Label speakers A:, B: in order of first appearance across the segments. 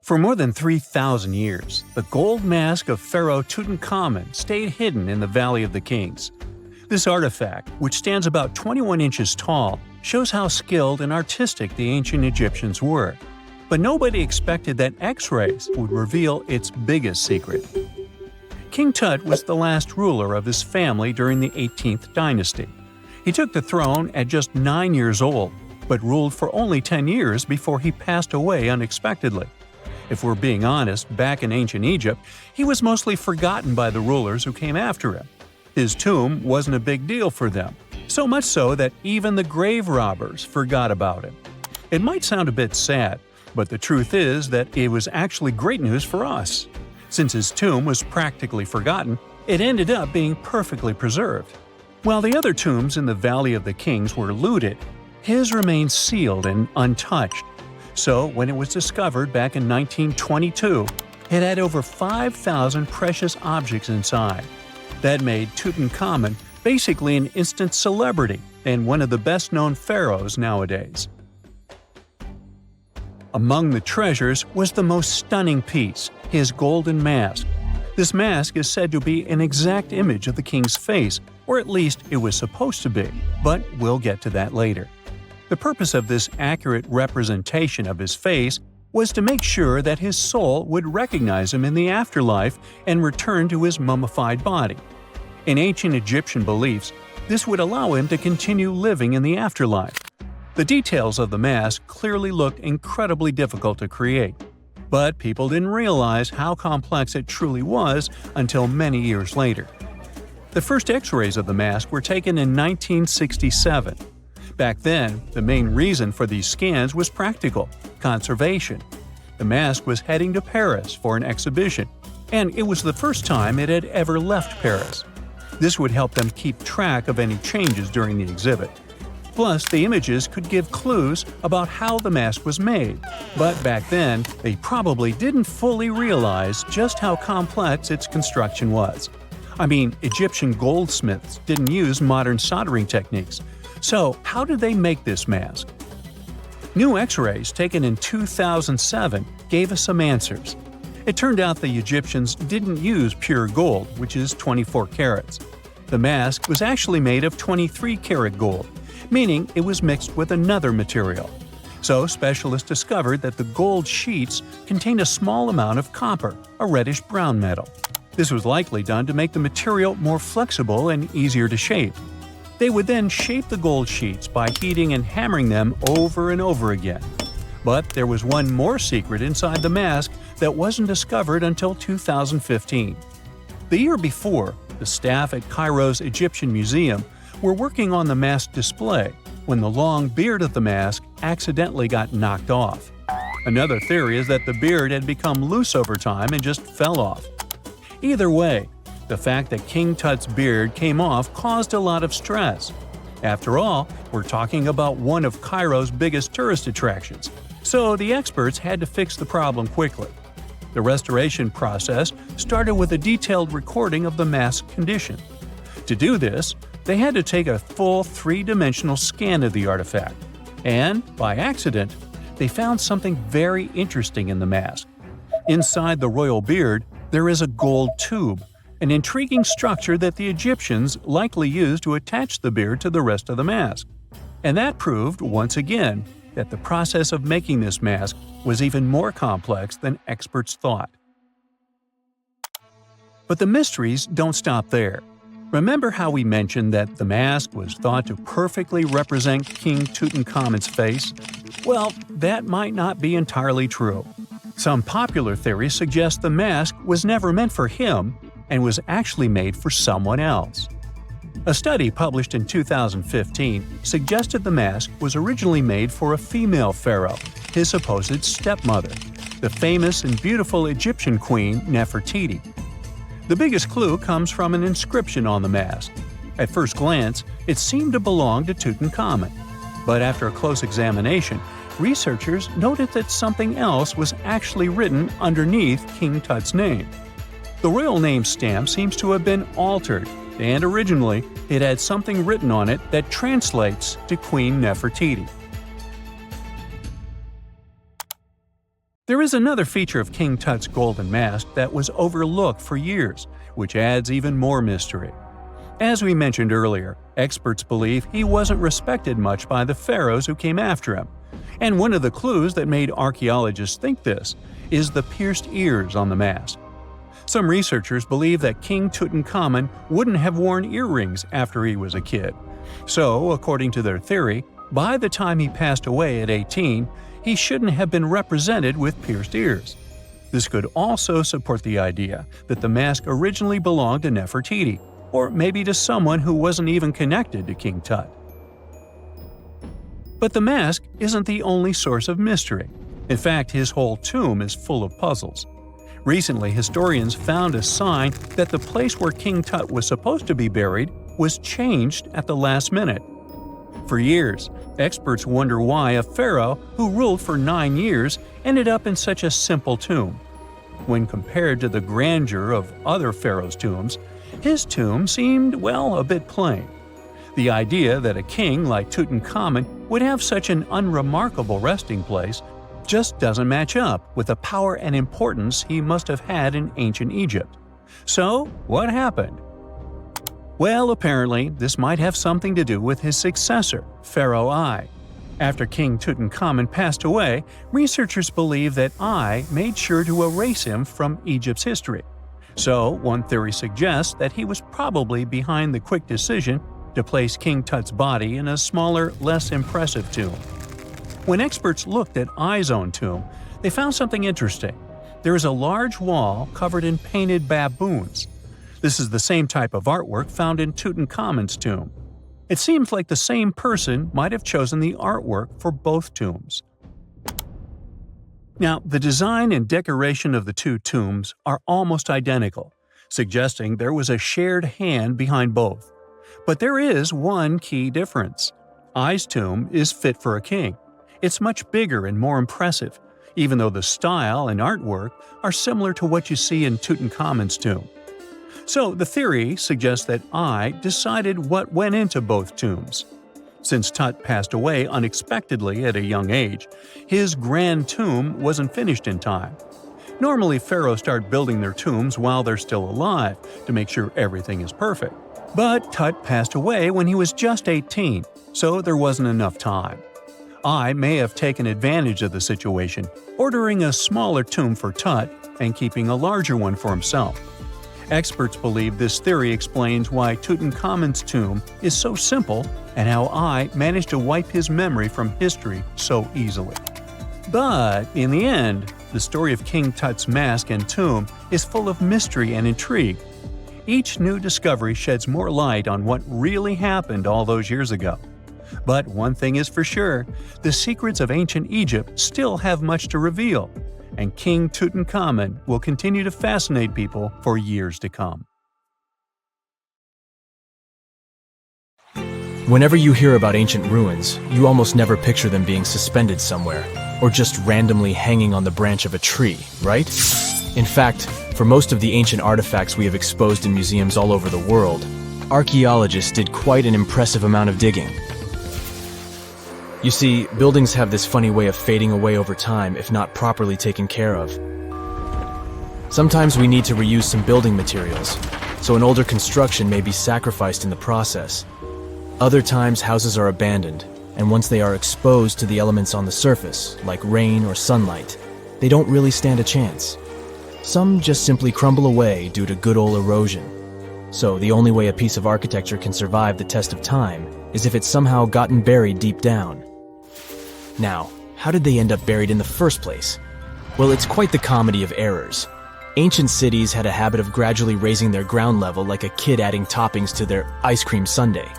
A: For more than 3,000 years, the gold mask of Pharaoh Tutankhamun stayed hidden in the Valley of the Kings. This artifact, which stands about 21 inches tall, shows how skilled and artistic the ancient Egyptians were. But nobody expected that X-rays would reveal its biggest secret. King Tut was the last ruler of his family during the 18th dynasty. He took the throne at just 9 years old, but ruled for only 10 years before he passed away unexpectedly. If we're being honest, back in ancient Egypt, he was mostly forgotten by the rulers who came after him. His tomb wasn't a big deal for them, so much so that even the grave robbers forgot about him. It might sound a bit sad, but the truth is that it was actually great news for us. Since his tomb was practically forgotten, it ended up being perfectly preserved. While the other tombs in the Valley of the Kings were looted, his remained sealed and untouched. So, when it was discovered back in 1922, it had over 5,000 precious objects inside. That made Tutankhamun basically an instant celebrity and one of the best-known pharaohs nowadays. Among the treasures was the most stunning piece, his golden mask. This mask is said to be an exact image of the king's face, or at least it was supposed to be, but we'll get to that later. The purpose of this accurate representation of his face was to make sure that his soul would recognize him in the afterlife and return to his mummified body. In ancient Egyptian beliefs, this would allow him to continue living in the afterlife. The details of the mask clearly looked incredibly difficult to create, but people didn't realize how complex it truly was until many years later. The first X-rays of the mask were taken in 1967. Back then, the main reason for these scans was practical – conservation. The mask was heading to Paris for an exhibition, and it was the first time it had ever left Paris. This would help them keep track of any changes during the exhibit. Plus, the images could give clues about how the mask was made, but back then, they probably didn't fully realize just how complex its construction was. I mean, Egyptian goldsmiths didn't use modern soldering techniques. So, how did they make this mask? New X-rays taken in 2007 gave us some answers. It turned out the Egyptians didn't use pure gold, which is 24 carats. The mask was actually made of 23-karat gold, meaning it was mixed with another material. So, specialists discovered that the gold sheets contained a small amount of copper, a reddish-brown metal. This was likely done to make the material more flexible and easier to shape. They would then shape the gold sheets by heating and hammering them over and over again. But there was one more secret inside the mask that wasn't discovered until 2015. The year before, the staff at Cairo's Egyptian Museum were working on the mask display when the long beard of the mask accidentally got knocked off. Another theory is that the beard had become loose over time and just fell off. Either way, the fact that King Tut's beard came off caused a lot of stress. After all, we're talking about one of Cairo's biggest tourist attractions, so the experts had to fix the problem quickly. The restoration process started with a detailed recording of the mask's condition. To do this, they had to take a full three-dimensional scan of the artifact, and, by accident, they found something very interesting in the mask. Inside the royal beard, there is a gold tube, an intriguing structure that the Egyptians likely used to attach the beard to the rest of the mask. And that proved, once again, that the process of making this mask was even more complex than experts thought. But the mysteries don't stop there. Remember how we mentioned that the mask was thought to perfectly represent King Tutankhamun's face? Well, that might not be entirely true. Some popular theories suggest the mask was never meant for him and was actually made for someone else. A study published in 2015 suggested the mask was originally made for a female pharaoh, his supposed stepmother, the famous and beautiful Egyptian queen Nefertiti. The biggest clue comes from an inscription on the mask. At first glance, it seemed to belong to Tutankhamun, but after a close examination, researchers noted that something else was actually written underneath King Tut's name. The royal name stamp seems to have been altered, and originally it had something written on it that translates to Queen Nefertiti. There is another feature of King Tut's golden mask that was overlooked for years, which adds even more mystery. As we mentioned earlier, experts believe he wasn't respected much by the pharaohs who came after him. And one of the clues that made archaeologists think this is the pierced ears on the mask. Some researchers believe that King Tutankhamun wouldn't have worn earrings after he was a kid. So, according to their theory, by the time he passed away at 18, he shouldn't have been represented with pierced ears. This could also support the idea that the mask originally belonged to Nefertiti, or maybe to someone who wasn't even connected to King Tut. But the mask isn't the only source of mystery. In fact, his whole tomb is full of puzzles. Recently, historians found a sign that the place where King Tut was supposed to be buried was changed at the last minute. For years, experts wonder why a pharaoh who ruled for 9 years ended up in such a simple tomb. When compared to the grandeur of other pharaohs' tombs, his tomb seemed, well, a bit plain. The idea that a king like Tutankhamun would have such an unremarkable resting place just doesn't match up with the power and importance he must have had in ancient Egypt. So, what happened? Well, apparently, this might have something to do with his successor, Pharaoh I. After King Tutankhamun passed away, researchers believe that I made sure to erase him from Egypt's history. So, one theory suggests that he was probably behind the quick decision to place King Tut's body in a smaller, less impressive tomb. When experts looked at I's own tomb, they found something interesting. There is a large wall covered in painted baboons. This is the same type of artwork found in Tutankhamun's tomb. It seems like the same person might have chosen the artwork for both tombs. Now, the design and decoration of the two tombs are almost identical, suggesting there was a shared hand behind both. But there is one key difference. I's tomb is fit for a king. It's much bigger and more impressive, even though the style and artwork are similar to what you see in Tutankhamun's tomb. So the theory suggests that I decided what went into both tombs. Since Tut passed away unexpectedly at a young age, his grand tomb wasn't finished in time. Normally, pharaohs start building their tombs while they're still alive to make sure everything is perfect. But Tut passed away when he was just 18, so there wasn't enough time. I may have taken advantage of the situation, ordering a smaller tomb for Tut and keeping a larger one for himself. Experts believe this theory explains why Tutankhamun's tomb is so simple and how I managed to wipe his memory from history so easily. But in the end, the story of King Tut's mask and tomb is full of mystery and intrigue. Each new discovery sheds more light on what really happened all those years ago. But one thing is for sure, the secrets of ancient Egypt still have much to reveal, and King Tutankhamun will continue to fascinate people for years to come.
B: Whenever you hear about ancient ruins, you almost never picture them being suspended somewhere, or just randomly hanging on the branch of a tree, right? In fact, for most of the ancient artifacts we have exposed in museums all over the world, archaeologists did quite an impressive amount of digging. You see, buildings have this funny way of fading away over time if not properly taken care of. Sometimes we need to reuse some building materials, so an older construction may be sacrificed in the process. Other times houses are abandoned, and once they are exposed to the elements on the surface, like rain or sunlight, they don't really stand a chance. Some just simply crumble away due to good old erosion. So the only way a piece of architecture can survive the test of time is if it's somehow gotten buried deep down. Now, how did they end up buried in the first place? Well, it's quite the comedy of errors. Ancient cities had a habit of gradually raising their ground level like a kid adding toppings to their ice cream sundae.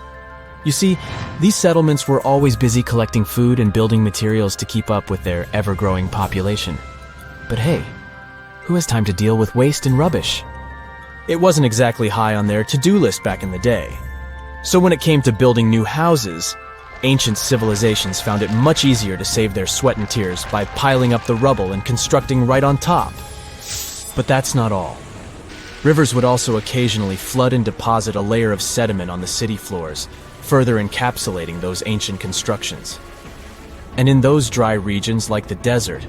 B: You see, these settlements were always busy collecting food and building materials to keep up with their ever-growing population. But hey, who has time to deal with waste and rubbish? It wasn't exactly high on their to-do list back in the day. So when it came to building new houses, ancient civilizations found it much easier to save their sweat and tears by piling up the rubble and constructing right on top. But that's not all. Rivers would also occasionally flood and deposit a layer of sediment on the city floors, further encapsulating those ancient constructions. And in those dry regions like the desert,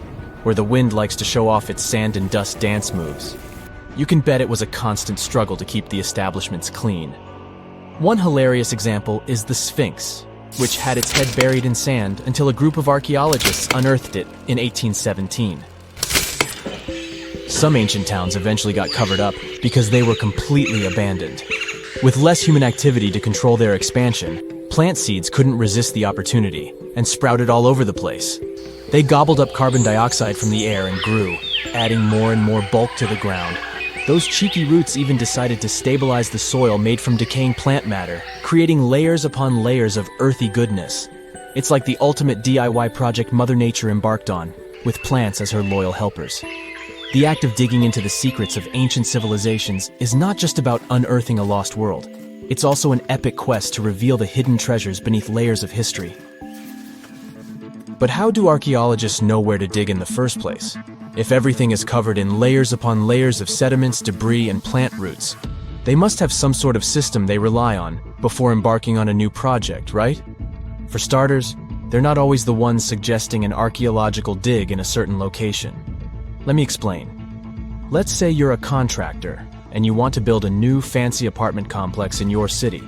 B: where the wind likes to show off its sand and dust dance moves. You can bet it was a constant struggle to keep the establishments clean. One hilarious example is the Sphinx, which had its head buried in sand until a group of archaeologists unearthed it in 1817. Some ancient towns eventually got covered up because they were completely abandoned. With less human activity to control their expansion, plant seeds couldn't resist the opportunity and sprouted all over the place. They gobbled up carbon dioxide from the air and grew, adding more and more bulk to the ground. Those cheeky roots even decided to stabilize the soil made from decaying plant matter, creating layers upon layers of earthy goodness. It's like the ultimate DIY project Mother Nature embarked on, with plants as her loyal helpers. The act of digging into the secrets of ancient civilizations is not just about unearthing a lost world. It's also an epic quest to reveal the hidden treasures beneath layers of history. But how do archaeologists know where to dig in the first place? If everything is covered in layers upon layers of sediments, debris, and plant roots, they must have some sort of system they rely on before embarking on a new project, right? For starters, they're not always the ones suggesting an archaeological dig in a certain location. Let me explain. Let's say you're a contractor and you want to build a new fancy apartment complex in your city.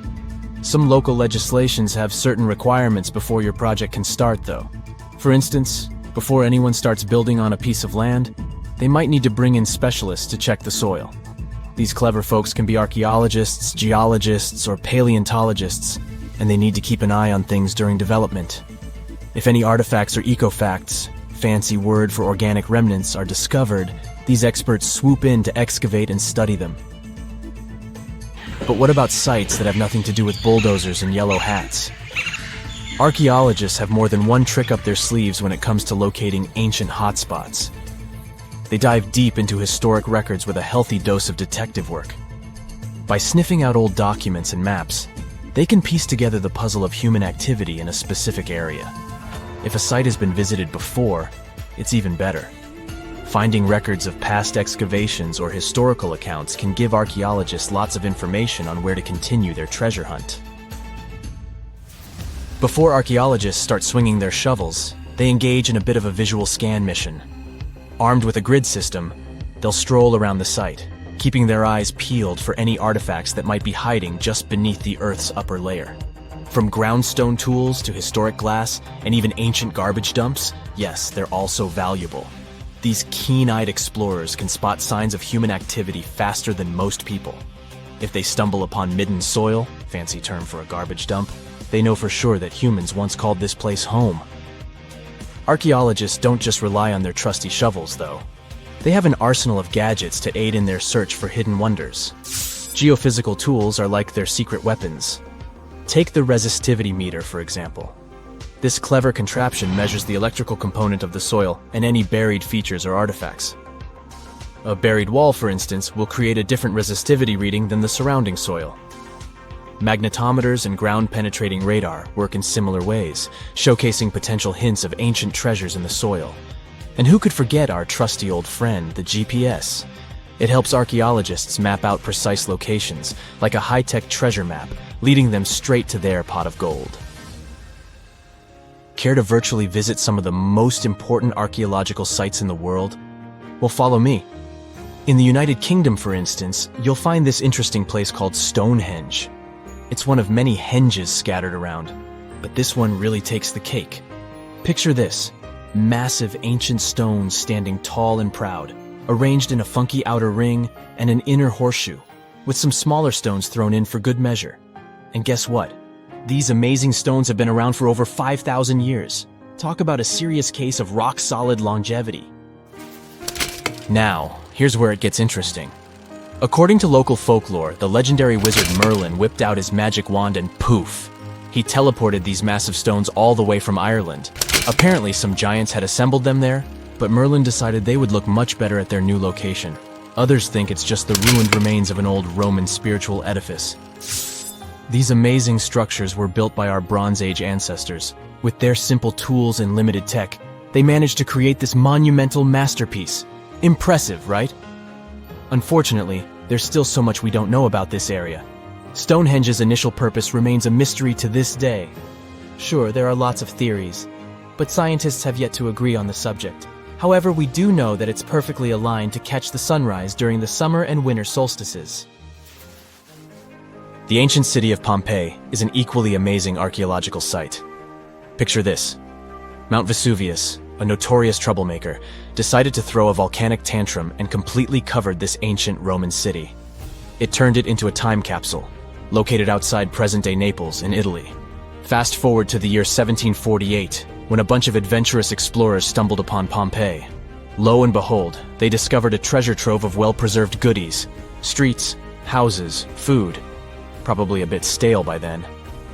B: Some local legislations have certain requirements before your project can start, though. For instance, before anyone starts building on a piece of land, they might need to bring in specialists to check the soil. These clever folks can be archaeologists, geologists, or paleontologists, and they need to keep an eye on things during development. If any artifacts or ecofacts, fancy word for organic remnants, are discovered, these experts swoop in to excavate and study them. But what about sites that have nothing to do with bulldozers and yellow hats? Archaeologists have more than one trick up their sleeves when it comes to locating ancient hotspots. They dive deep into historic records with a healthy dose of detective work. By sniffing out old documents and maps, they can piece together the puzzle of human activity in a specific area. If a site has been visited before, it's even better. Finding records of past excavations or historical accounts can give archaeologists lots of information on where to continue their treasure hunt. Before archaeologists start swinging their shovels, they engage in a bit of a visual scan mission. Armed with a grid system, they'll stroll around the site, keeping their eyes peeled for any artifacts that might be hiding just beneath the Earth's upper layer. From groundstone tools to historic glass and even ancient garbage dumps, yes, they're also valuable. These keen-eyed explorers can spot signs of human activity faster than most people. If they stumble upon midden soil, fancy term for a garbage dump, they know for sure that humans once called this place home. Archaeologists don't just rely on their trusty shovels, though. They have an arsenal of gadgets to aid in their search for hidden wonders. Geophysical tools are like their secret weapons. Take the resistivity meter, for example. This clever contraption measures the electrical component of the soil and any buried features or artifacts. A buried wall, for instance, will create a different resistivity reading than the surrounding soil. Magnetometers and ground-penetrating radar work in similar ways, showcasing potential hints of ancient treasures in the soil. And who could forget our trusty old friend, the GPS? It helps archaeologists map out precise locations, like a high-tech treasure map, leading them straight to their pot of gold. Care to virtually visit some of the most important archaeological sites in the world? Well, follow me. In the United Kingdom, for instance, you'll find this interesting place called Stonehenge. It's one of many henges scattered around, but this one really takes the cake. Picture this: massive ancient stones standing tall and proud, arranged in a funky outer ring and an inner horseshoe, with some smaller stones thrown in for good measure. And guess what? These amazing stones have been around for over 5,000 years. Talk about a serious case of rock-solid longevity. Now, here's where it gets interesting. According to local folklore, the legendary wizard Merlin whipped out his magic wand and poof! He teleported these massive stones all the way from Ireland. Apparently, some giants had assembled them there, but Merlin decided they would look much better at their new location. Others think it's just the ruined remains of an old Roman spiritual edifice. These amazing structures were built by our Bronze Age ancestors. With their simple tools and limited tech, they managed to create this monumental masterpiece. Impressive, right? Unfortunately, there's still so much we don't know about this area. Stonehenge's initial purpose remains a mystery to this day. Sure, there are lots of theories, but scientists have yet to agree on the subject. However, we do know that it's perfectly aligned to catch the sunrise during the summer and winter solstices. The ancient city of Pompeii is an equally amazing archaeological site. Picture this. Mount Vesuvius, a notorious troublemaker, decided to throw a volcanic tantrum and completely covered this ancient Roman city. It turned it into a time capsule, located outside present-day Naples in Italy. Fast forward to the year 1748, when a bunch of adventurous explorers stumbled upon Pompeii. Lo and behold, they discovered a treasure trove of well-preserved goodies: streets, houses, food. Probably a bit stale by then.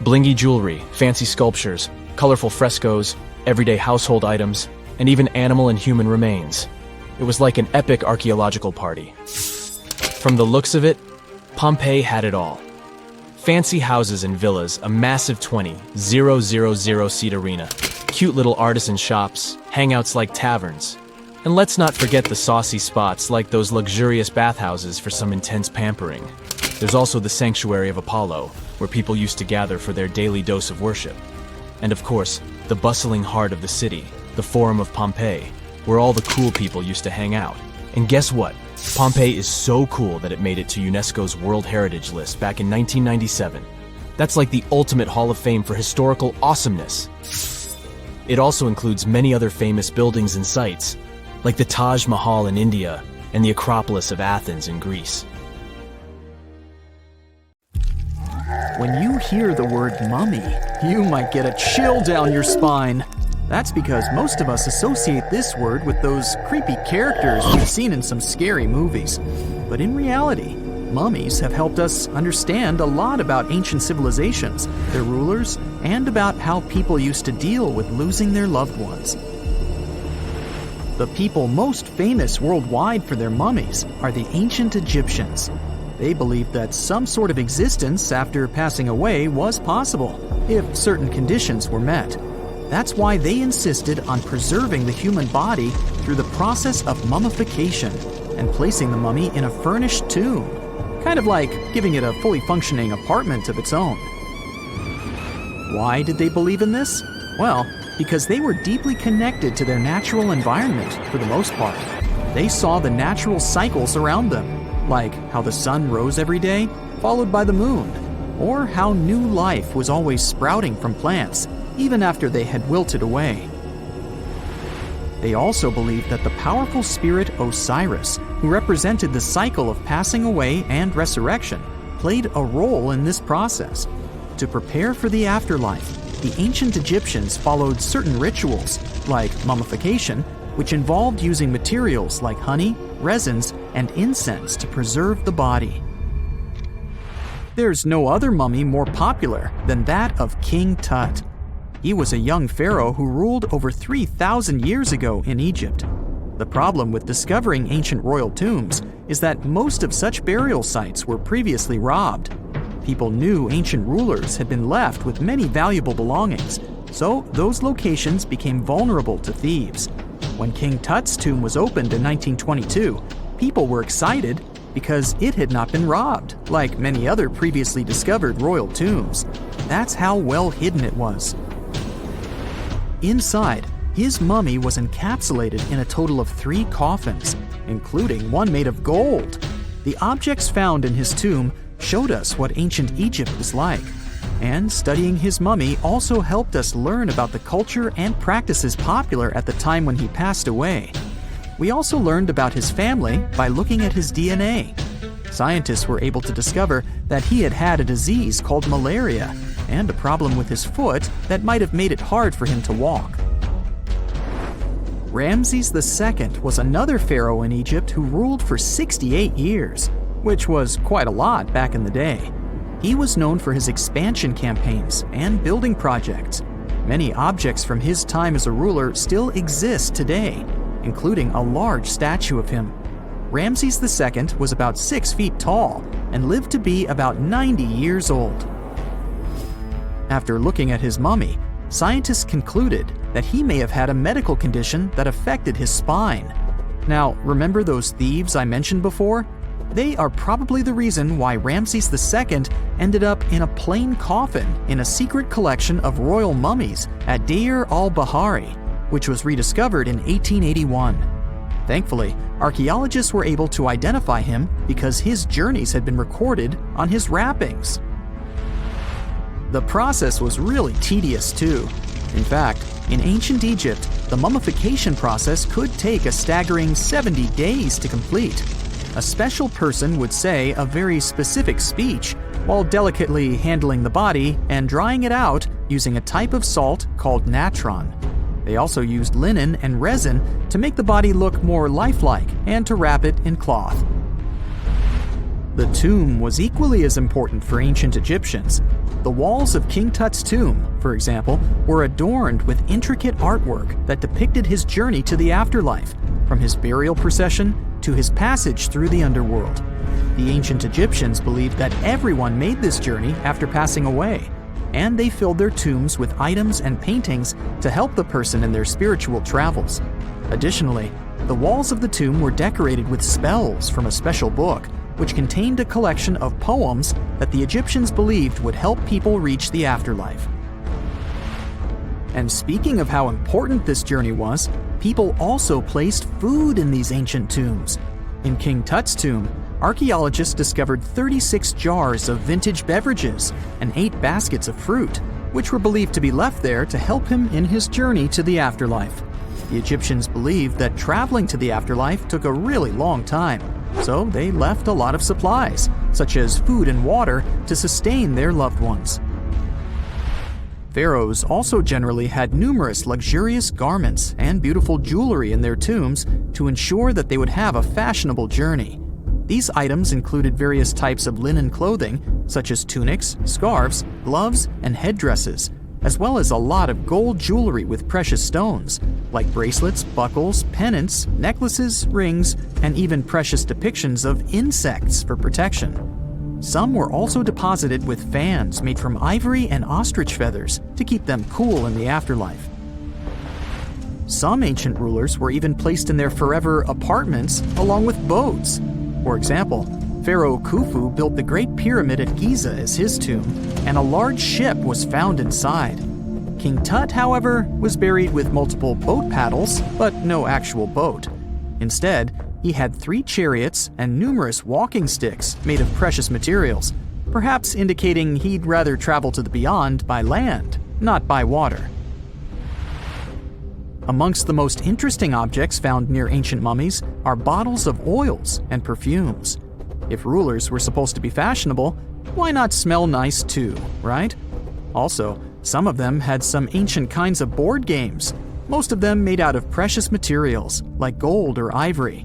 B: Blingy jewelry, fancy sculptures, colorful frescoes, everyday household items, and even animal and human remains. It was like an epic archaeological party. From the looks of it, Pompeii had it all. Fancy houses and villas, a massive 20,000-seat arena, cute little artisan shops, hangouts like taverns. And let's not forget the saucy spots like those luxurious bathhouses for some intense pampering. There's also the sanctuary of Apollo, where people used to gather for their daily dose of worship. And of course, the bustling heart of the city, the Forum of Pompeii, where all the cool people used to hang out. And guess what? Pompeii is so cool that it made it to UNESCO's World Heritage List back in 1997. That's like the ultimate Hall of Fame for historical awesomeness. It also includes many other famous buildings and sites, like the Taj Mahal in India and the Acropolis of Athens in Greece.
C: When you hear the word mummy, you might get a chill down your spine. That's because most of us associate this word with those creepy characters we've seen in some scary movies. But in reality, mummies have helped us understand a lot about ancient civilizations, their rulers, and about how people used to deal with losing their loved ones. The people most famous worldwide for their mummies are the ancient Egyptians. They believed that some sort of existence after passing away was possible, if certain conditions were met. That's why they insisted on preserving the human body through the process of mummification and placing the mummy in a furnished tomb, kind of like giving it a fully functioning apartment of its own. Why did they believe in this? Well, because they were deeply connected to their natural environment for the most part. They saw the natural cycles around them, like how the sun rose every day, followed by the moon, or how new life was always sprouting from plants, even after they had wilted away. They also believed that the powerful spirit Osiris, who represented the cycle of passing away and resurrection, played a role in this process. To prepare for the afterlife, the ancient Egyptians followed certain rituals, like mummification, which involved using materials like honey, resins, and incense to preserve the body. There's no other mummy more popular than that of King Tut. He was a young pharaoh who ruled over 3,000 years ago in Egypt. The problem with discovering ancient royal tombs is that most of such burial sites were previously robbed. People knew ancient rulers had been left with many valuable belongings, so those locations became vulnerable to thieves. When King Tut's tomb was opened in 1922, people were excited because it had not been robbed, like many other previously discovered royal tombs. That's how well hidden it was. Inside, his mummy was encapsulated in a total of 3 coffins, including one made of gold. The objects found in his tomb showed us what ancient Egypt was like, and studying his mummy also helped us learn about the culture and practices popular at the time when he passed away. We also learned about his family by looking at his DNA. Scientists were able to discover that he had had a disease called malaria and a problem with his foot that might have made it hard for him to walk. Ramses II was another pharaoh in Egypt who ruled for 68 years, which was quite a lot back in the day. He was known for his expansion campaigns and building projects. Many objects from his time as a ruler still exist today, including a large statue of him. Ramses II was about 6 feet tall and lived to be about 90 years old. After looking at his mummy, scientists concluded that he may have had a medical condition that affected his spine. Now, remember those thieves I mentioned before? They are probably the reason why Ramses II ended up in a plain coffin in a secret collection of royal mummies at Deir al-Bahari. which was rediscovered in 1881. Thankfully, archaeologists were able to identify him because his journeys had been recorded on his wrappings. The process was really tedious too. In fact, in ancient Egypt, the mummification process could take a staggering 70 days to complete. A special person would say a very specific speech while delicately handling the body and drying it out using a type of salt called natron. They also used linen and resin to make the body look more lifelike and to wrap it in cloth. The tomb was equally as important for ancient Egyptians. The walls of King Tut's tomb, for example, were adorned with intricate artwork that depicted his journey to the afterlife, from his burial procession to his passage through the underworld. The ancient Egyptians believed that everyone made this journey after passing away, and they filled their tombs with items and paintings to help the person in their spiritual travels. Additionally, the walls of the tomb were decorated with spells from a special book, which contained a collection of poems that the Egyptians believed would help people reach the afterlife. And speaking of how important this journey was, people also placed food in these ancient tombs. In King Tut's tomb, archaeologists discovered 36 jars of vintage beverages and 8 baskets of fruit, which were believed to be left there to help him in his journey to the afterlife. The Egyptians believed that traveling to the afterlife took a really long time, so they left a lot of supplies, such as food and water, to sustain their loved ones. Pharaohs also generally had numerous luxurious garments and beautiful jewelry in their tombs to ensure that they would have a fashionable journey. These items included various types of linen clothing, such as tunics, scarves, gloves, and headdresses, as well as a lot of gold jewelry with precious stones, like bracelets, buckles, pendants, necklaces, rings, and even precious depictions of insects for protection. Some were also deposited with fans made from ivory and ostrich feathers to keep them cool in the afterlife. Some ancient rulers were even placed in their forever apartments along with boats. For example, Pharaoh Khufu built the Great Pyramid at Giza as his tomb, and a large ship was found inside. King Tut, however, was buried with multiple boat paddles, but no actual boat. Instead, he had 3 chariots and numerous walking sticks made of precious materials, perhaps indicating he'd rather travel to the beyond by land, not by water. Amongst the most interesting objects found near ancient mummies are bottles of oils and perfumes. If rulers were supposed to be fashionable, why not smell nice too, right? Also, some of them had some ancient kinds of board games, most of them made out of precious materials like gold or ivory.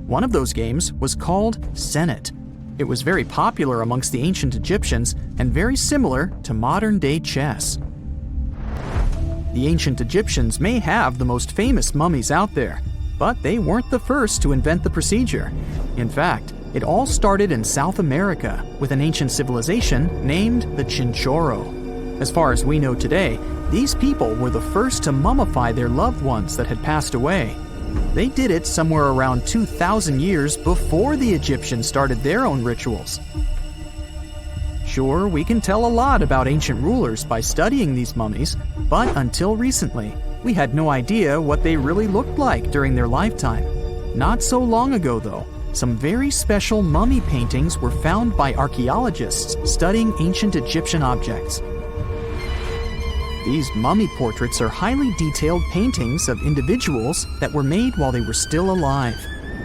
C: One of those games was called Senet. It was very popular amongst the ancient Egyptians and very similar to modern-day chess. The ancient Egyptians may have the most famous mummies out there, but they weren't the first to invent the procedure. In fact, it all started in South America with an ancient civilization named the Chinchorro. As far as we know today, these people were the first to mummify their loved ones that had passed away. They did it somewhere around 2,000 years before the Egyptians started their own rituals. Sure, we can tell a lot about ancient rulers by studying these mummies, but until recently, we had no idea what they really looked like during their lifetime. Not so long ago, though, some very special mummy paintings were found by archaeologists studying ancient Egyptian objects. These mummy portraits are highly detailed paintings of individuals that were made while they were still alive.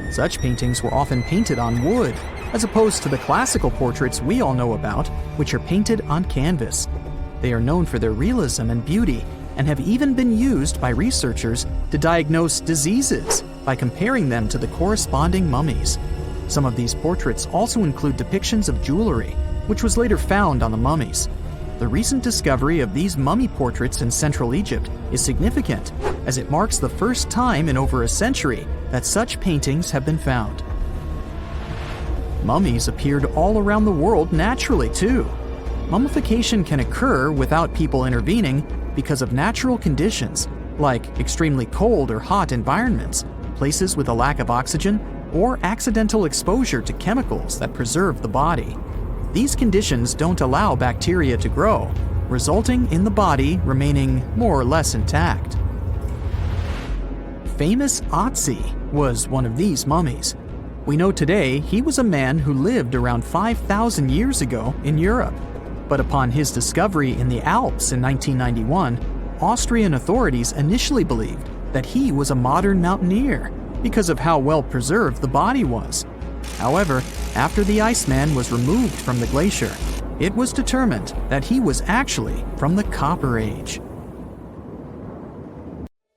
C: Such paintings were often painted on wood, as opposed to the classical portraits we all know about, which are painted on canvas. They are known for their realism and beauty, and have even been used by researchers to diagnose diseases by comparing them to the corresponding mummies. Some of these portraits also include depictions of jewelry, which was later found on the mummies. The recent discovery of these mummy portraits in Central Egypt is significant, as it marks the first time in over a century that such paintings have been found. Mummies appeared all around the world naturally, too. Mummification can occur without people intervening because of natural conditions, like extremely cold or hot environments, places with a lack of oxygen, or accidental exposure to chemicals that preserve the body. These conditions don't allow bacteria to grow, resulting in the body remaining more or less intact. famous Otzi was one of these mummies. We know today he was a man who lived around 5,000 years ago in Europe. But upon his discovery in the Alps in 1991, Austrian authorities initially believed that he was a modern mountaineer because of how well preserved the body was. However, after the Iceman was removed from the glacier, it was determined that he was actually from the Copper Age.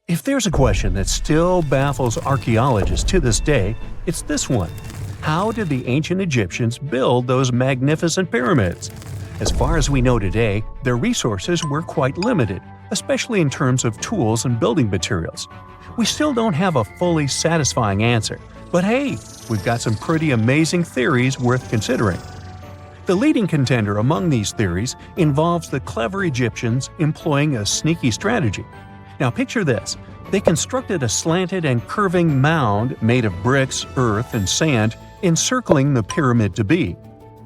A: If there's a question that still baffles archaeologists to this day, it's this one. How did the ancient Egyptians build those magnificent pyramids? As far as we know today, their resources were quite limited, especially in terms of tools and building materials. We still don't have a fully satisfying answer, but hey, we've got some pretty amazing theories worth considering. The leading contender among these theories involves the clever Egyptians employing a sneaky strategy. Now picture this. They constructed a slanted and curving mound made of bricks, earth, and sand encircling the pyramid to be.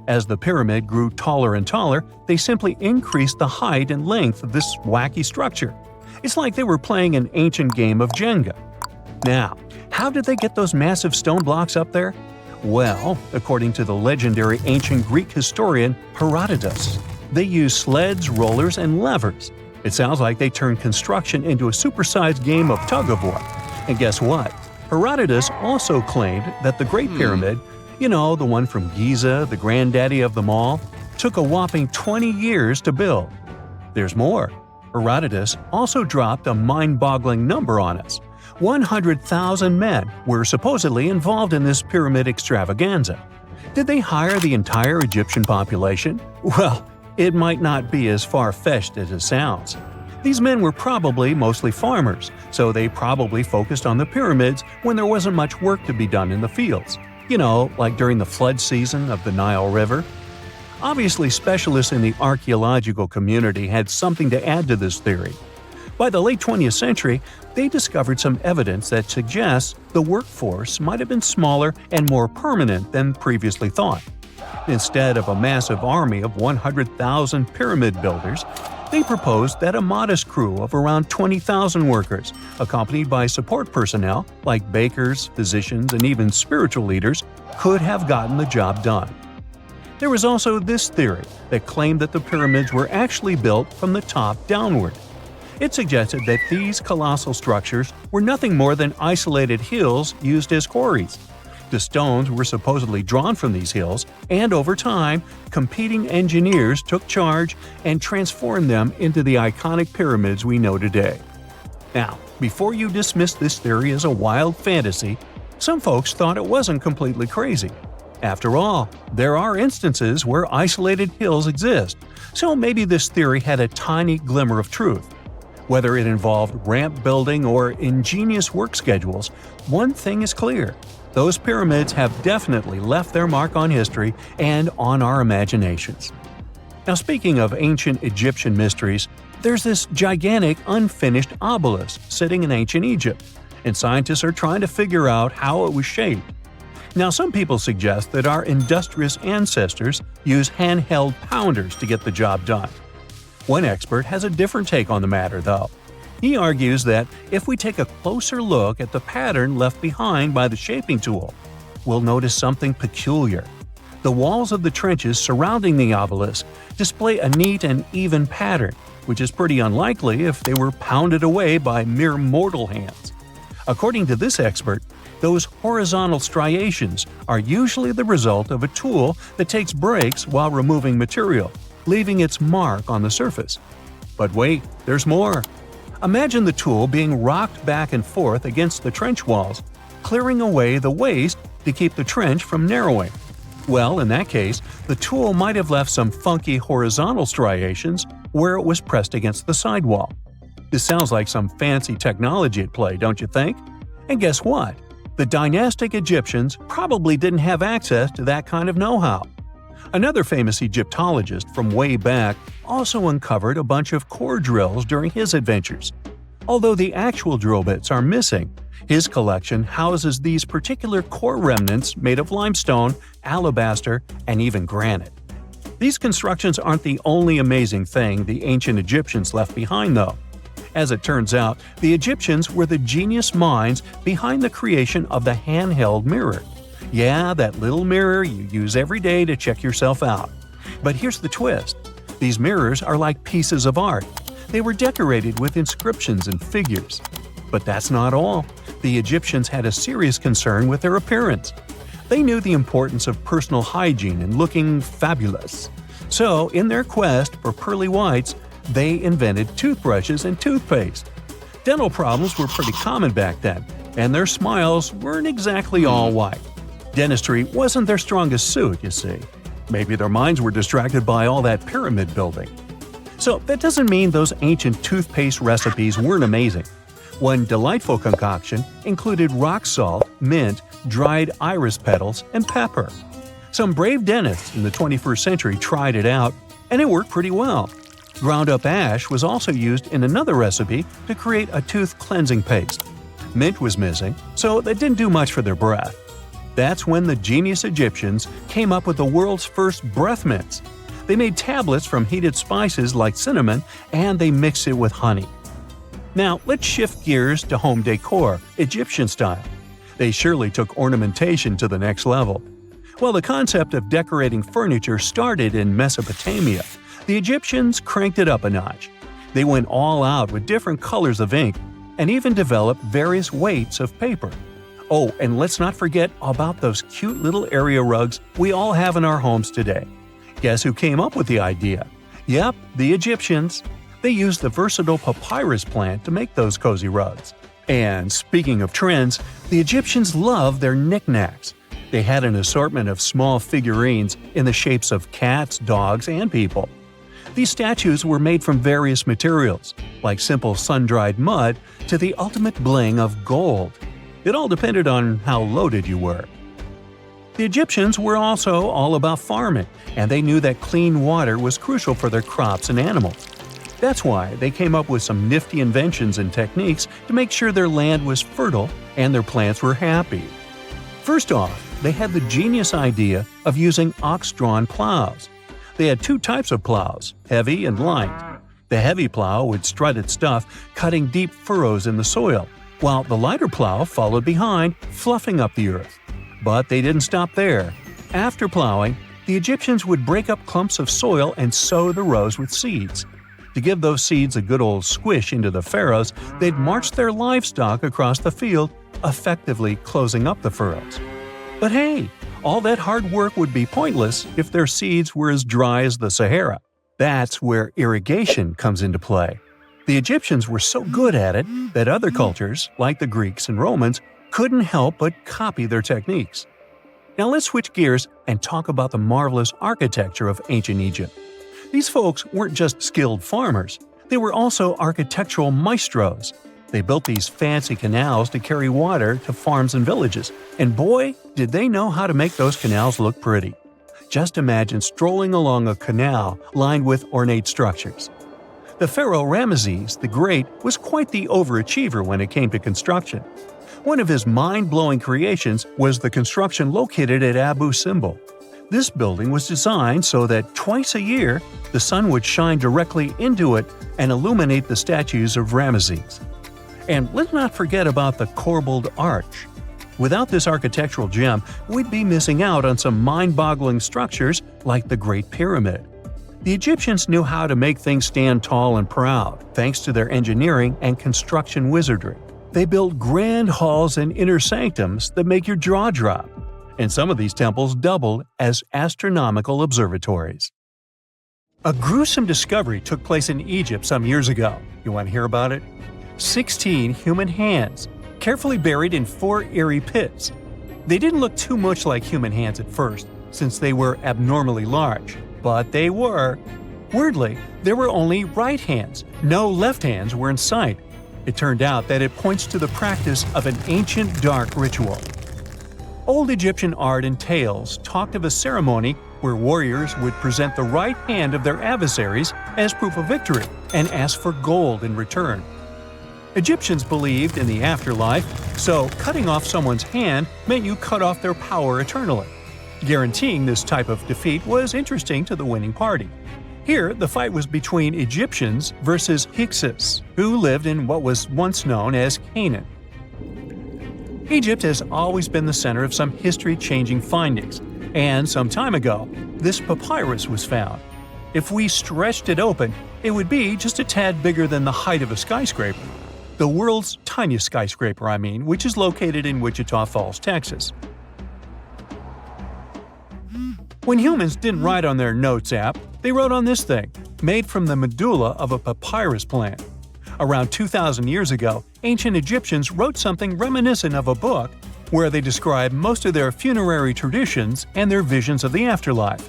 A: As the pyramid grew taller and taller, they simply increased the height and length of this wacky structure. It's like they were playing an ancient game of Jenga. Now, how did they get those massive stone blocks up there? Well, according to the legendary ancient Greek historian Herodotus, they used sleds, rollers, and levers. It sounds like they turned construction into a supersized game of tug-of-war. And guess what? Herodotus also claimed that the Great Pyramid, the one from Giza, the granddaddy of them all, took a whopping 20 years to build. There's more. Herodotus also dropped a mind-boggling number on us. 100,000 men were supposedly involved in this pyramid extravaganza. Did they hire the entire Egyptian population? Well, it might not be as far-fetched as it sounds. These men were probably mostly farmers, so they probably focused on the pyramids when there wasn't much work to be done in the fields. Like during the flood season of the Nile River. Obviously, specialists in the archaeological community had something to add to this theory. By the late 20th century, they discovered some evidence that suggests the workforce might have been smaller and more permanent than previously thought. Instead of a massive army of 100,000 pyramid builders, they proposed that a modest crew of around 20,000 workers, accompanied by support personnel like bakers, physicians, and even spiritual leaders, could have gotten the job done. There was also this theory that claimed that the pyramids were actually built from the top downward. It suggested that these colossal structures were nothing more than isolated hills used as quarries. The stones were supposedly drawn from these hills, and over time, competing engineers took charge and transformed them into the iconic pyramids we know today. Now, before you dismiss this theory as a wild fantasy, some folks thought it wasn't completely crazy. After all, there are instances where isolated hills exist, so maybe this theory had a tiny glimmer of truth. Whether it involved ramp building or ingenious work schedules, one thing is clear. Those pyramids have definitely left their mark on history and on our imaginations. Now, speaking of ancient Egyptian mysteries, there's this gigantic unfinished obelisk sitting in ancient Egypt, and scientists are trying to figure out how it was shaped. Now, some people suggest that our industrious ancestors used handheld pounders to get the job done. One expert has a different take on the matter, though. He argues that if we take a closer look at the pattern left behind by the shaping tool, we'll notice something peculiar. The walls of the trenches surrounding the obelisk display a neat and even pattern, which is pretty unlikely if they were pounded away by mere mortal hands. According to this expert, those horizontal striations are usually the result of a tool that takes breaks while removing material, leaving its mark on the surface. But wait, there's more. Imagine the tool being rocked back and forth against the trench walls, clearing away the waste to keep the trench from narrowing. Well, in that case, the tool might have left some funky horizontal striations where it was pressed against the sidewall. This sounds like some fancy technology at play, don't you think? And guess what? The dynastic Egyptians probably didn't have access to that kind of know-how. Another famous Egyptologist from way back also uncovered a bunch of core drills during his adventures. Although the actual drill bits are missing, his collection houses these particular core remnants made of limestone, alabaster, and even granite. These constructions aren't the only amazing thing the ancient Egyptians left behind, though. As it turns out, the Egyptians were the genius minds behind the creation of the handheld mirror. Yeah, that little mirror you use every day to check yourself out. But here's the twist. These mirrors are like pieces of art. They were decorated with inscriptions and figures. But that's not all. The Egyptians had a serious concern with their appearance. They knew the importance of personal hygiene and looking fabulous. So, in their quest for pearly whites, they invented toothbrushes and toothpaste. Dental problems were pretty common back then, and their smiles weren't exactly all white. Dentistry wasn't their strongest suit, you see. Maybe their minds were distracted by all that pyramid building. So that doesn't mean those ancient toothpaste recipes weren't amazing. One delightful concoction included rock salt, mint, dried iris petals, and pepper. Some brave dentists in the 21st century tried it out, and it worked pretty well. Ground-up ash was also used in another recipe to create a tooth cleansing paste. Mint was missing, so that didn't do much for their breath. That's when the genius Egyptians came up with the world's first breath mints. They made tablets from heated spices like cinnamon, and they mixed it with honey. Now, let's shift gears to home decor, Egyptian style. They surely took ornamentation to the next level. While the concept of decorating furniture started in Mesopotamia, the Egyptians cranked it up a notch. They went all out with different colors of ink and even developed various weights of paper. Oh, and let's not forget about those cute little area rugs we all have in our homes today. Guess who came up with the idea? Yep, the Egyptians. They used the versatile papyrus plant to make those cozy rugs. And speaking of trends, the Egyptians loved their knickknacks. They had an assortment of small figurines in the shapes of cats, dogs, and people. These statues were made from various materials, like simple sun-dried mud to the ultimate bling of gold. It all depended on how loaded you were. The Egyptians were also all about farming, and they knew that clean water was crucial for their crops and animals. That's why they came up with some nifty inventions and techniques to make sure their land was fertile and their plants were happy. First off, they had the genius idea of using ox-drawn plows. They had two types of plows, heavy and light. The heavy plow would strut its stuff, cutting deep furrows in the soil, while the lighter plow followed behind, fluffing up the earth. But they didn't stop there. After plowing, the Egyptians would break up clumps of soil and sow the rows with seeds. To give those seeds a good old squish into the furrows, they'd march their livestock across the field, effectively closing up the furrows. But hey, all that hard work would be pointless if their seeds were as dry as the Sahara. That's where irrigation comes into play. The Egyptians were so good at it that other cultures, like the Greeks and Romans, couldn't help but copy their techniques. Now let's switch gears and talk about the marvelous architecture of ancient Egypt. These folks weren't just skilled farmers, they were also architectural maestros. They built these fancy canals to carry water to farms and villages, and boy, did they know how to make those canals look pretty. Just imagine strolling along a canal lined with ornate structures. The pharaoh Ramses the Great was quite the overachiever when it came to construction. One of his mind-blowing creations was the construction located at Abu Simbel. This building was designed so that twice a year, the sun would shine directly into it and illuminate the statues of Ramesses. And let's not forget about the corbelled arch. Without this architectural gem, we'd be missing out on some mind-boggling structures like the Great Pyramid. The Egyptians knew how to make things stand tall and proud, thanks to their engineering and construction wizardry. They built grand halls and inner sanctums that make your jaw drop. And some of these temples doubled as astronomical observatories. A gruesome discovery took place in Egypt some years ago. You want to hear about it? 16 human hands, carefully buried in 4 eerie pits. They didn't look too much like human hands at first, since they were abnormally large, but they were. Weirdly, there were only right hands. No left hands were in sight. It turned out that it points to the practice of an ancient dark ritual. Old Egyptian art and tales talked of a ceremony where warriors would present the right hand of their adversaries as proof of victory and ask for gold in return. Egyptians believed in the afterlife, so cutting off someone's hand meant you cut off their power eternally. Guaranteeing this type of defeat was interesting to the winning party. Here, the fight was between Egyptians versus Hyksos, who lived in what was once known as Canaan. Egypt has always been the center of some history-changing findings, and some time ago, this papyrus was found. If we stretched it open, it would be just a tad bigger than the height of a skyscraper. The world's tiniest skyscraper, which is located in Wichita Falls, Texas. When humans didn't write on their notes app, they wrote on this thing, made from the medulla of a papyrus plant. Around 2,000 years ago, ancient Egyptians wrote something reminiscent of a book where they describe most of their funerary traditions and their visions of the afterlife.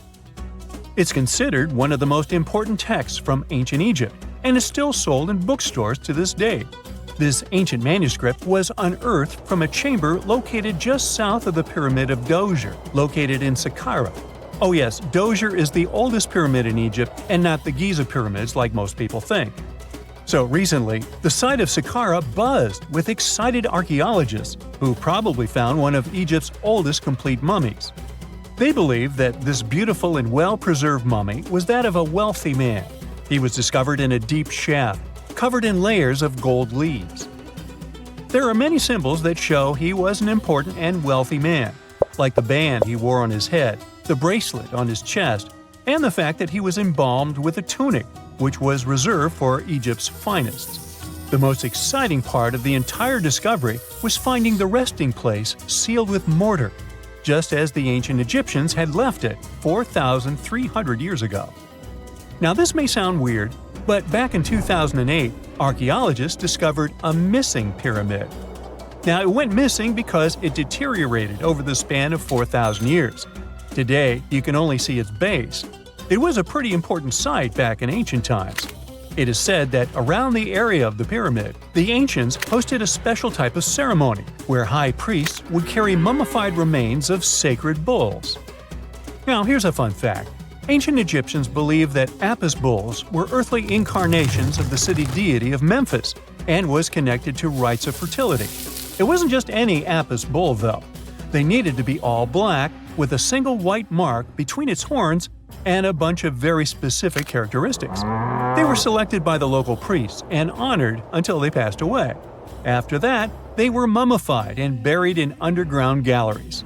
A: It's considered one of the most important texts from ancient Egypt and is still sold in bookstores to this day. This ancient manuscript was unearthed from a chamber located just south of the Pyramid of Djoser, located in Saqqara. Oh yes, Djoser is the oldest pyramid in Egypt and not the Giza pyramids like most people think. So recently, the site of Saqqara buzzed with excited archaeologists who probably found one of Egypt's oldest complete mummies. They believe that this beautiful and well-preserved mummy was that of a wealthy man. He was discovered in a deep shaft, covered in layers of gold leaves. There are many symbols that show he was an important and wealthy man, like the band he wore on his head, the bracelet on his chest, and the fact that he was embalmed with a tunic, which was reserved for Egypt's finest. The most exciting part of the entire discovery was finding the resting place sealed with mortar, just as the ancient Egyptians had left it 4,300 years ago. Now this may sound weird, but back in 2008, archaeologists discovered a missing pyramid. Now it went missing because it deteriorated over the span of 4,000 years. Today, you can only see its base. It was a pretty important site back in ancient times. It is said that around the area of the pyramid, the ancients hosted a special type of ceremony where high priests would carry mummified remains of sacred bulls. Now here's a fun fact. Ancient Egyptians believed that Apis bulls were earthly incarnations of the city deity of Memphis and was connected to rites of fertility. It wasn't just any Apis bull though. They needed to be all black with a single white mark between its horns and a bunch of very specific characteristics. They were selected by the local priests and honored until they passed away. After that, they were mummified and buried in underground galleries.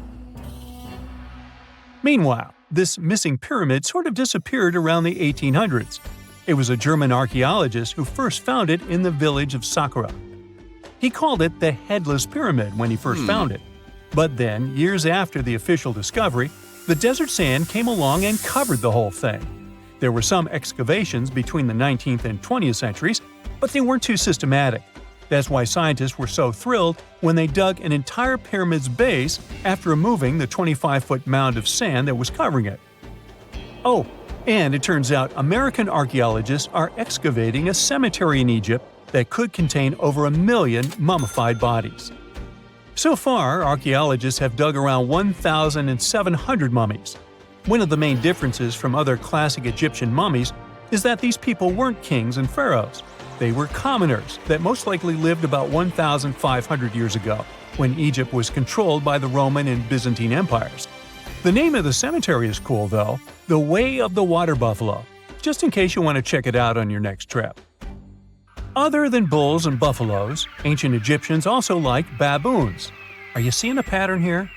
A: Meanwhile, this missing pyramid sort of disappeared around the 1800s. It was a German archaeologist who first found it in the village of Saqqara. He called it the Headless Pyramid when he first found it. But then, years after the official discovery, the desert sand came along and covered the whole thing. There were some excavations between the 19th and 20th centuries, but they weren't too systematic. That's why scientists were so thrilled when they dug an entire pyramid's base after removing the 25-foot mound of sand that was covering it. Oh, and it turns out American archaeologists are excavating a cemetery in Egypt that could contain over 1 million mummified bodies. So far, archaeologists have dug around 1,700 mummies. One of the main differences from other classic Egyptian mummies is that these people weren't kings and pharaohs. They were commoners that most likely lived about 1,500 years ago, when Egypt was controlled by the Roman and Byzantine empires. The name of the cemetery is cool though, the Way of the Water Buffalo, just in case you want to check it out on your next trip. Other than bulls and buffaloes, ancient Egyptians also liked baboons. Are you seeing a pattern here?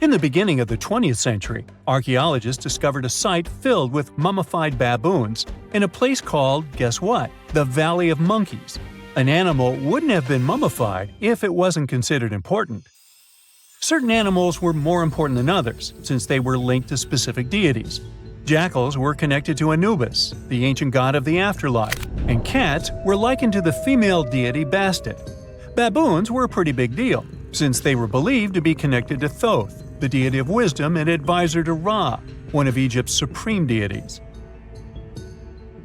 A: In the beginning of the 20th century, archaeologists discovered a site filled with mummified baboons in a place called, guess what? The Valley of Monkeys. An animal wouldn't have been mummified if it wasn't considered important. Certain animals were more important than others, since they were linked to specific deities. Jackals were connected to Anubis, the ancient god of the afterlife, and cats were likened to the female deity Bastet. Baboons were a pretty big deal, since they were believed to be connected to Thoth, the deity of wisdom and advisor to Ra, one of Egypt's supreme deities.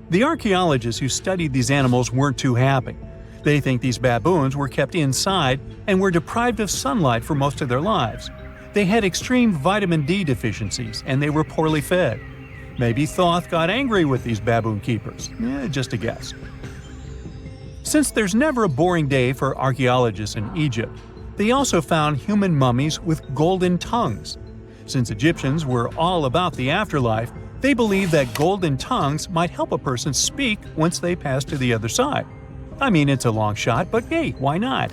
A: The archaeologists who studied these animals weren't too happy. They think these baboons were kept inside and were deprived of sunlight for most of their lives. They had extreme vitamin D deficiencies and they were poorly fed. Maybe Thoth got angry with these baboon keepers. Just a guess. Since there's never a boring day for archaeologists in Egypt, they also found human mummies with golden tongues. Since Egyptians were all about the afterlife, They believe that golden tongues might help a person speak once they pass to the other side. I mean, it's a long shot, but hey, why not?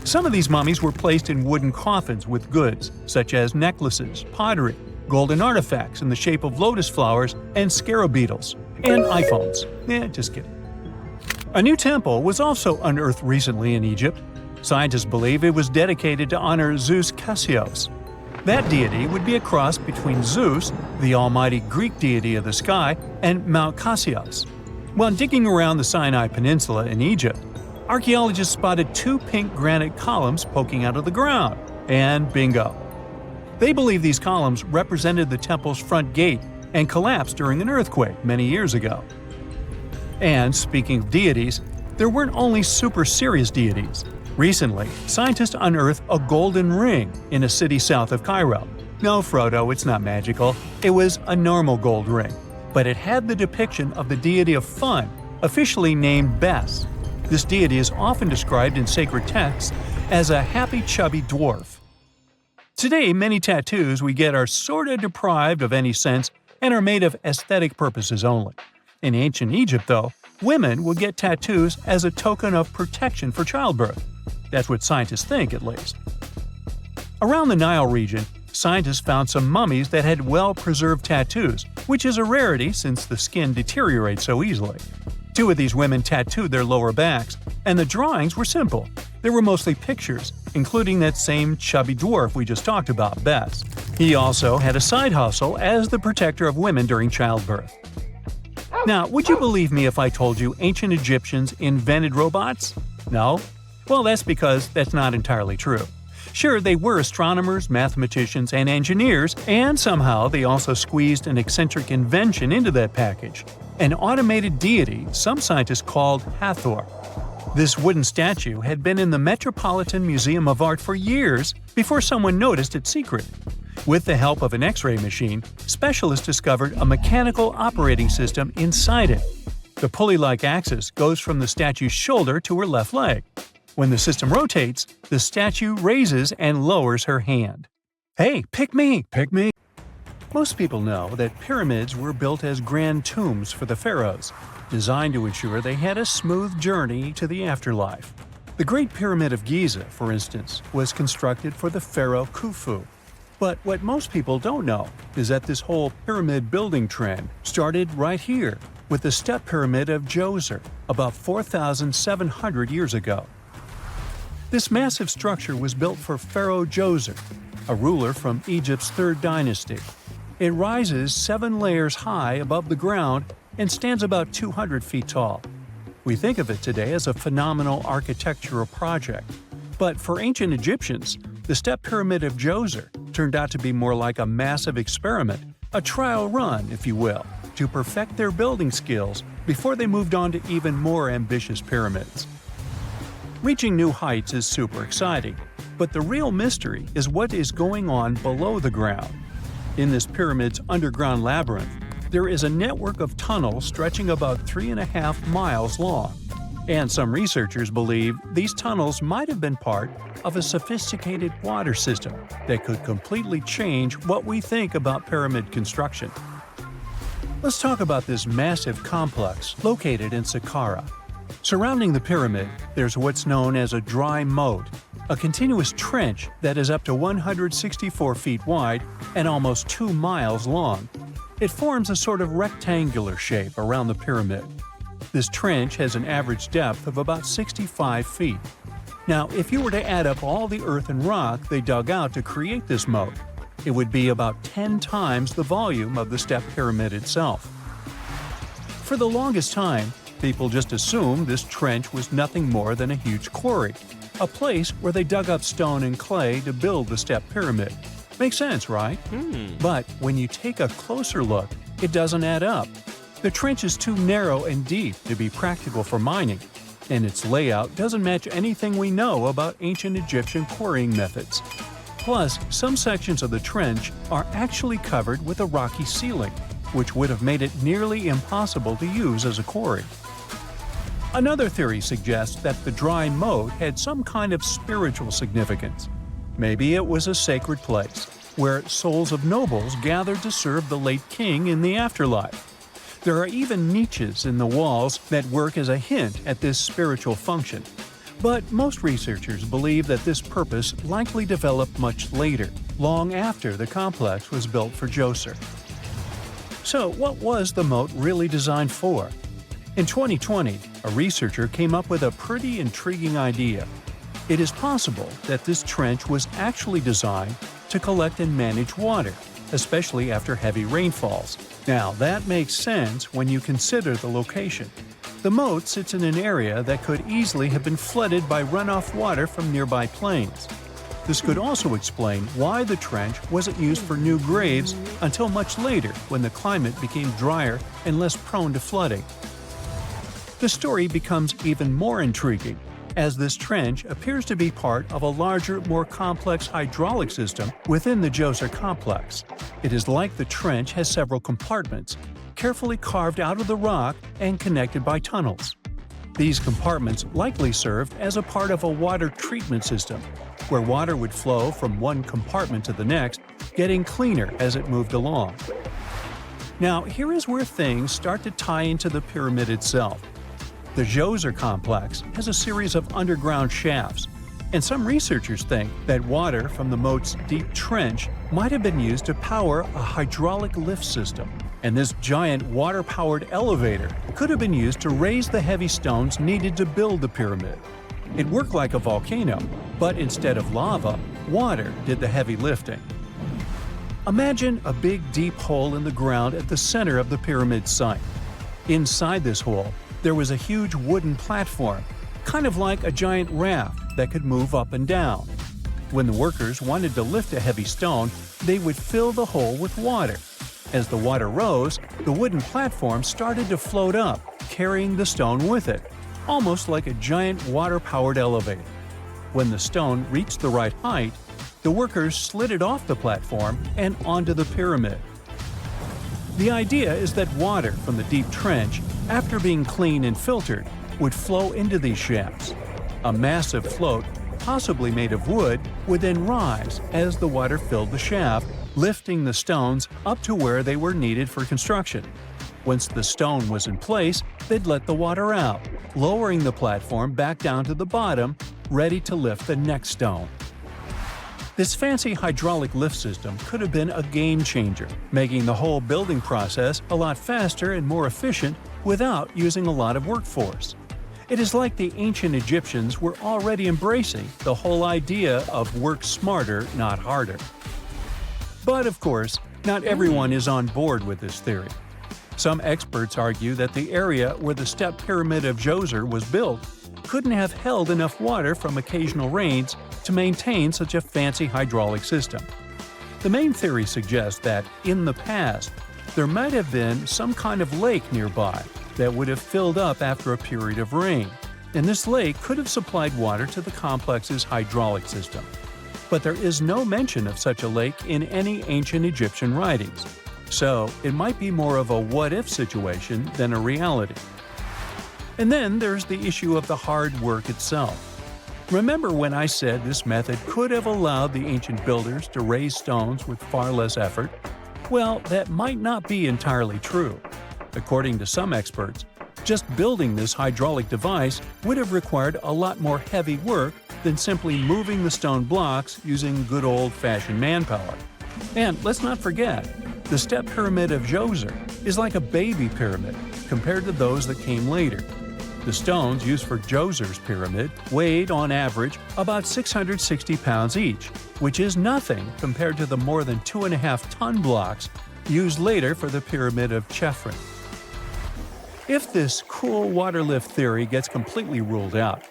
A: Some of these mummies were placed in wooden coffins with goods, such as necklaces, pottery, golden artifacts in the shape of lotus flowers, and scarab beetles, and iPhones. Just kidding. A new temple was also unearthed recently in Egypt. Scientists believe it was dedicated to honor Zeus Cassius. That deity would be a cross between Zeus, the almighty Greek deity of the sky, and Mount Cassius. While digging around the Sinai Peninsula in Egypt, archaeologists spotted 2 pink granite columns poking out of the ground, and bingo. They believe these columns represented the temple's front gate and collapsed during an earthquake many years ago. And speaking of deities, there weren't only super serious deities. Recently, scientists unearthed a golden ring in a city south of Cairo. No, Frodo, it's not magical. It was a normal gold ring, but it had the depiction of the deity of fun, officially named Bes. This deity is often described in sacred texts as a happy chubby dwarf. Today, many tattoos we get are sorta deprived of any sense and are made of aesthetic purposes only. In ancient Egypt, though, women would get tattoos as a token of protection for childbirth. That's what scientists think, at least. Around the Nile region, scientists found some mummies that had well-preserved tattoos, which is a rarity since the skin deteriorates so easily. 2 of these women tattooed their lower backs, and the drawings were simple. They were mostly pictures, including that same chubby dwarf we just talked about, Bes. He also had a side hustle as the protector of women during childbirth. Now, would you believe me if I told you ancient Egyptians invented robots? No? Well, that's because that's not entirely true. Sure, they were astronomers, mathematicians, and engineers, and somehow they also squeezed an eccentric invention into that package – an automated deity some scientists called Hathor. This wooden statue had been in the Metropolitan Museum of Art for years before someone noticed its secret. With the help of an X-ray machine, specialists discovered a mechanical operating system inside it. The pulley-like axis goes from the statue's shoulder to her left leg. When the system rotates, the statue raises and lowers her hand. Hey, pick me! Pick me! Most people know that pyramids were built as grand tombs for the pharaohs, designed to ensure they had a smooth journey to the afterlife. The Great Pyramid of Giza, for instance, was constructed for the pharaoh Khufu. But what most people don't know is that this whole pyramid building trend started right here, with the step pyramid of Djoser, about 4,700 years ago. This massive structure was built for Pharaoh Djoser, a ruler from Egypt's 3rd dynasty. It rises 7 layers high above the ground and stands about 200 feet tall. We think of it today as a phenomenal architectural project. But for ancient Egyptians, the step pyramid of Djoser turned out to be more like a massive experiment, a trial run, if you will, to perfect their building skills before they moved on to even more ambitious pyramids. Reaching new heights is super exciting, but the real mystery is what is going on below the ground. In this pyramid's underground labyrinth, there is a network of tunnels stretching about 3.5 miles long. And some researchers believe these tunnels might have been part of a sophisticated water system that could completely change what we think about pyramid construction. Let's talk about this massive complex located in Saqqara. Surrounding the pyramid, there's what's known as a dry moat, a continuous trench that is up to 164 feet wide and almost 2 miles long. It forms a sort of rectangular shape around the pyramid. This trench has an average depth of about 65 feet. Now, if you were to add up all the earth and rock they dug out to create this moat, it would be about 10 times the volume of the step pyramid itself. For the longest time, people just assumed this trench was nothing more than a huge quarry, a place where they dug up stone and clay to build the step pyramid. Makes sense, right? But when you take a closer look, it doesn't add up. The trench is too narrow and deep to be practical for mining, and its layout doesn't match anything we know about ancient Egyptian quarrying methods. Plus, some sections of the trench are actually covered with a rocky ceiling, which would have made it nearly impossible to use as a quarry. Another theory suggests that the dry moat had some kind of spiritual significance. Maybe it was a sacred place, where souls of nobles gathered to serve the late king in the afterlife. There are even niches in the walls that work as a hint at this spiritual function. But most researchers believe that this purpose likely developed much later, long after the complex was built for Djoser. So, what was the moat really designed for? In 2020, a researcher came up with a pretty intriguing idea. It is possible that this trench was actually designed to collect and manage water, especially after heavy rainfalls. Now, that makes sense when you consider the location. The moat sits in an area that could easily have been flooded by runoff water from nearby plains. This could also explain why the trench wasn't used for new graves until much later when the climate became drier and less prone to flooding. The story becomes even more intriguing, as this trench appears to be part of a larger, more complex hydraulic system within the Djoser complex. It is like the trench has several compartments, carefully carved out of the rock and connected by tunnels. These compartments likely served as a part of a water treatment system, where water would flow from one compartment to the next, getting cleaner as it moved along. Now, here is where things start to tie into the pyramid itself. The Djoser complex has a series of underground shafts, and some researchers think that water from the moat's deep trench might have been used to power a hydraulic lift system, and this giant water-powered elevator could have been used to raise the heavy stones needed to build the pyramid. It worked like a volcano, but instead of lava, water did the heavy lifting. Imagine a big deep hole in the ground at the center of the pyramid site. Inside this hole, there was a huge wooden platform, kind of like a giant raft that could move up and down. When the workers wanted to lift a heavy stone, they would fill the hole with water. As the water rose, the wooden platform started to float up, carrying the stone with it, almost like a giant water-powered elevator. When the stone reached the right height, the workers slid it off the platform and onto the pyramid. The idea is that water from the deep trench, after being cleaned and filtered, would flow into these shafts. A massive float, possibly made of wood, would then rise as the water filled the shaft, lifting the stones up to where they were needed for construction. Once the stone was in place, they'd let the water out, lowering the platform back down to the bottom, ready to lift the next stone. This fancy hydraulic lift system could have been a game changer, making the whole building process a lot faster and more efficient without using a lot of workforce. It is like the ancient Egyptians were already embracing the whole idea of work smarter, not harder. But of course, not everyone is on board with this theory. Some experts argue that the area where the step pyramid of Djoser was built couldn't have held enough water from occasional rains to maintain such a fancy hydraulic system. The main theory suggests that, in the past, there might have been some kind of lake nearby that would have filled up after a period of rain, and this lake could have supplied water to the complex's hydraulic system. But there is no mention of such a lake in any ancient Egyptian writings, so it might be more of a what-if situation than a reality. And then there's the issue of the hard work itself. Remember when I said this method could have allowed the ancient builders to raise stones with far less effort? Well, that might not be entirely true. According to some experts, just building this hydraulic device would have required a lot more heavy work than simply moving the stone blocks using good old-fashioned manpower. And let's not forget, the step pyramid of Djoser is like a baby pyramid compared to those that came later. The stones used for Djoser's pyramid weighed, on average, about 660 pounds each, which is nothing compared to the more than 2.5-ton blocks used later for the pyramid of Chephren. If this cool water lift theory gets completely ruled out,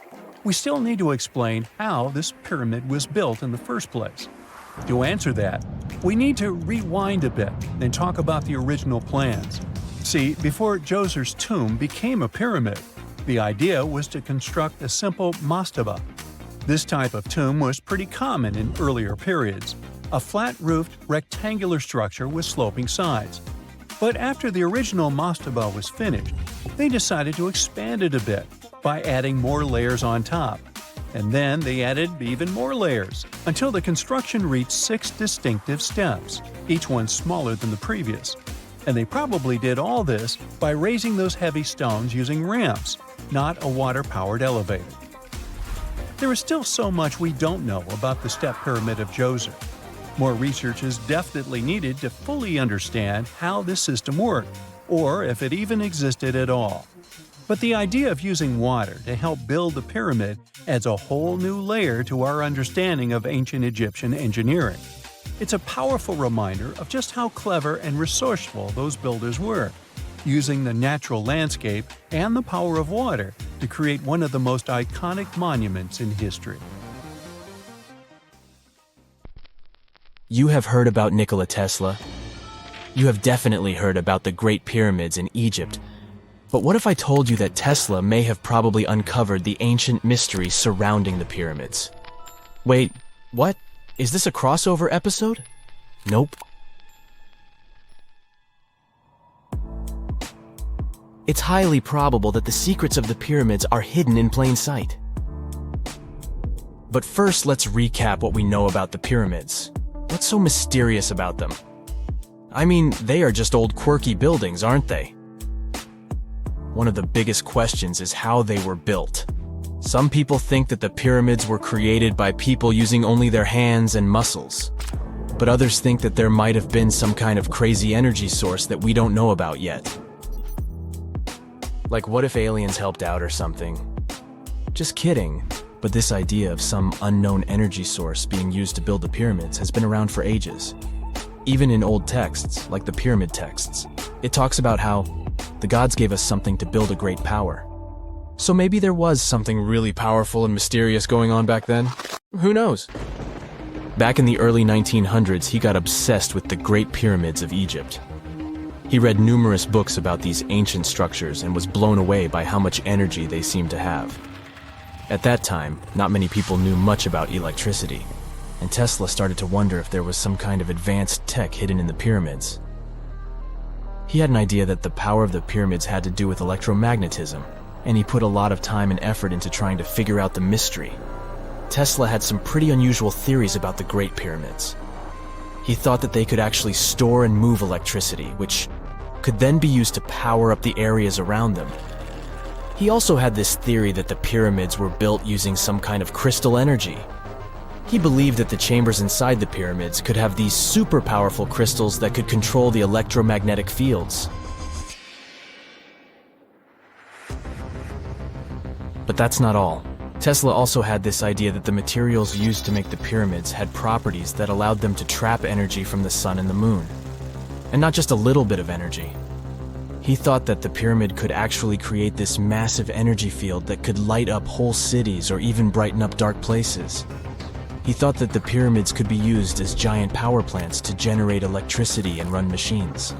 A: we still need to explain how this pyramid was built in the first place. To answer that, we need to rewind a bit and talk about the original plans. See, before Djoser's tomb became a pyramid, the idea was to construct a simple mastaba. This type of tomb was pretty common in earlier periods, a flat-roofed, rectangular structure with sloping sides. But after the original mastaba was finished, they decided to expand it a bit by adding more layers on top. And then they added even more layers, until the construction reached 6 distinctive steps, each one smaller than the previous. And they probably did all this by raising those heavy stones using ramps, not a water-powered elevator. There is still so much we don't know about the Step Pyramid of Djoser. More research is definitely needed to fully understand how this system worked, or if it even existed at all. But the idea of using water to help build the pyramid adds a whole new layer to our understanding of ancient Egyptian engineering. It's a powerful reminder of just how clever and resourceful those builders were, using the natural landscape and the power of water to create one of the most iconic monuments in history.
B: You have heard about Nikola Tesla. You have definitely heard about the Great Pyramids in Egypt. But what if I told you that Tesla may have probably uncovered the ancient mystery surrounding the pyramids? Wait, what? Is this a crossover episode? Nope. It's highly probable that the secrets of the pyramids are hidden in plain sight. But first, let's recap what we know about the pyramids. What's so mysterious about them? I mean, they are just old quirky buildings, aren't they? One of the biggest questions is how they were built. Some people think that the pyramids were created by people using only their hands and muscles. But others think that there might have been some kind of crazy energy source that we don't know about yet. Like, what if aliens helped out or something? Just kidding. But this idea of some unknown energy source being used to build the pyramids has been around for ages. Even in old texts, like the pyramid texts, it talks about how the gods gave us something to build a great power. So maybe there was something really powerful and mysterious going on back then? Who knows? Back in the early 1900s, he got obsessed with the Great Pyramids of Egypt. He read numerous books about these ancient structures and was blown away by how much energy they seemed to have. At that time, not many people knew much about electricity, and Tesla started to wonder if there was some kind of advanced tech hidden in the pyramids. He had an idea that the power of the pyramids had to do with electromagnetism, and he put a lot of time and effort into trying to figure out the mystery. Tesla had some pretty unusual theories about the Great Pyramids. He thought that they could actually store and move electricity, which could then be used to power up the areas around them. He also had this theory that the pyramids were built using some kind of crystal energy. He believed that the chambers inside the pyramids could have these super powerful crystals that could control the electromagnetic fields. But that's not all. Tesla also had this idea that the materials used to make the pyramids had properties that allowed them to trap energy from the sun and the moon. And not just a little bit of energy. He thought that the pyramid could actually create this massive energy field that could light up whole cities or even brighten up dark places. He thought that the pyramids could be used as giant power plants to generate electricity and run machines.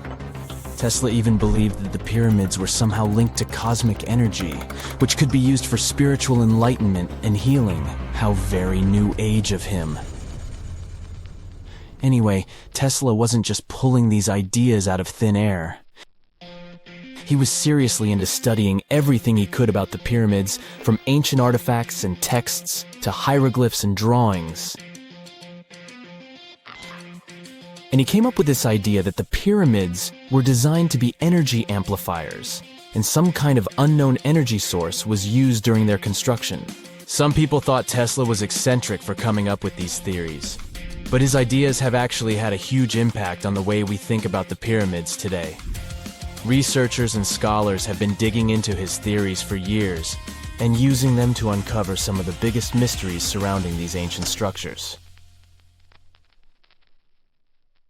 B: Tesla even believed that the pyramids were somehow linked to cosmic energy, which could be used for spiritual enlightenment and healing. How very new age of him. Anyway, Tesla wasn't just pulling these ideas out of thin air. He was seriously into studying everything he could about the pyramids, from ancient artifacts and texts to hieroglyphs and drawings. And he came up with this idea that the pyramids were designed to be energy amplifiers, and some kind of unknown energy source was used during their construction. Some people thought Tesla was eccentric for coming up with these theories, but his ideas have actually had a huge impact on the way we think about the pyramids today. Researchers and scholars have been digging into his theories for years and using them to uncover some of the biggest mysteries surrounding these ancient structures.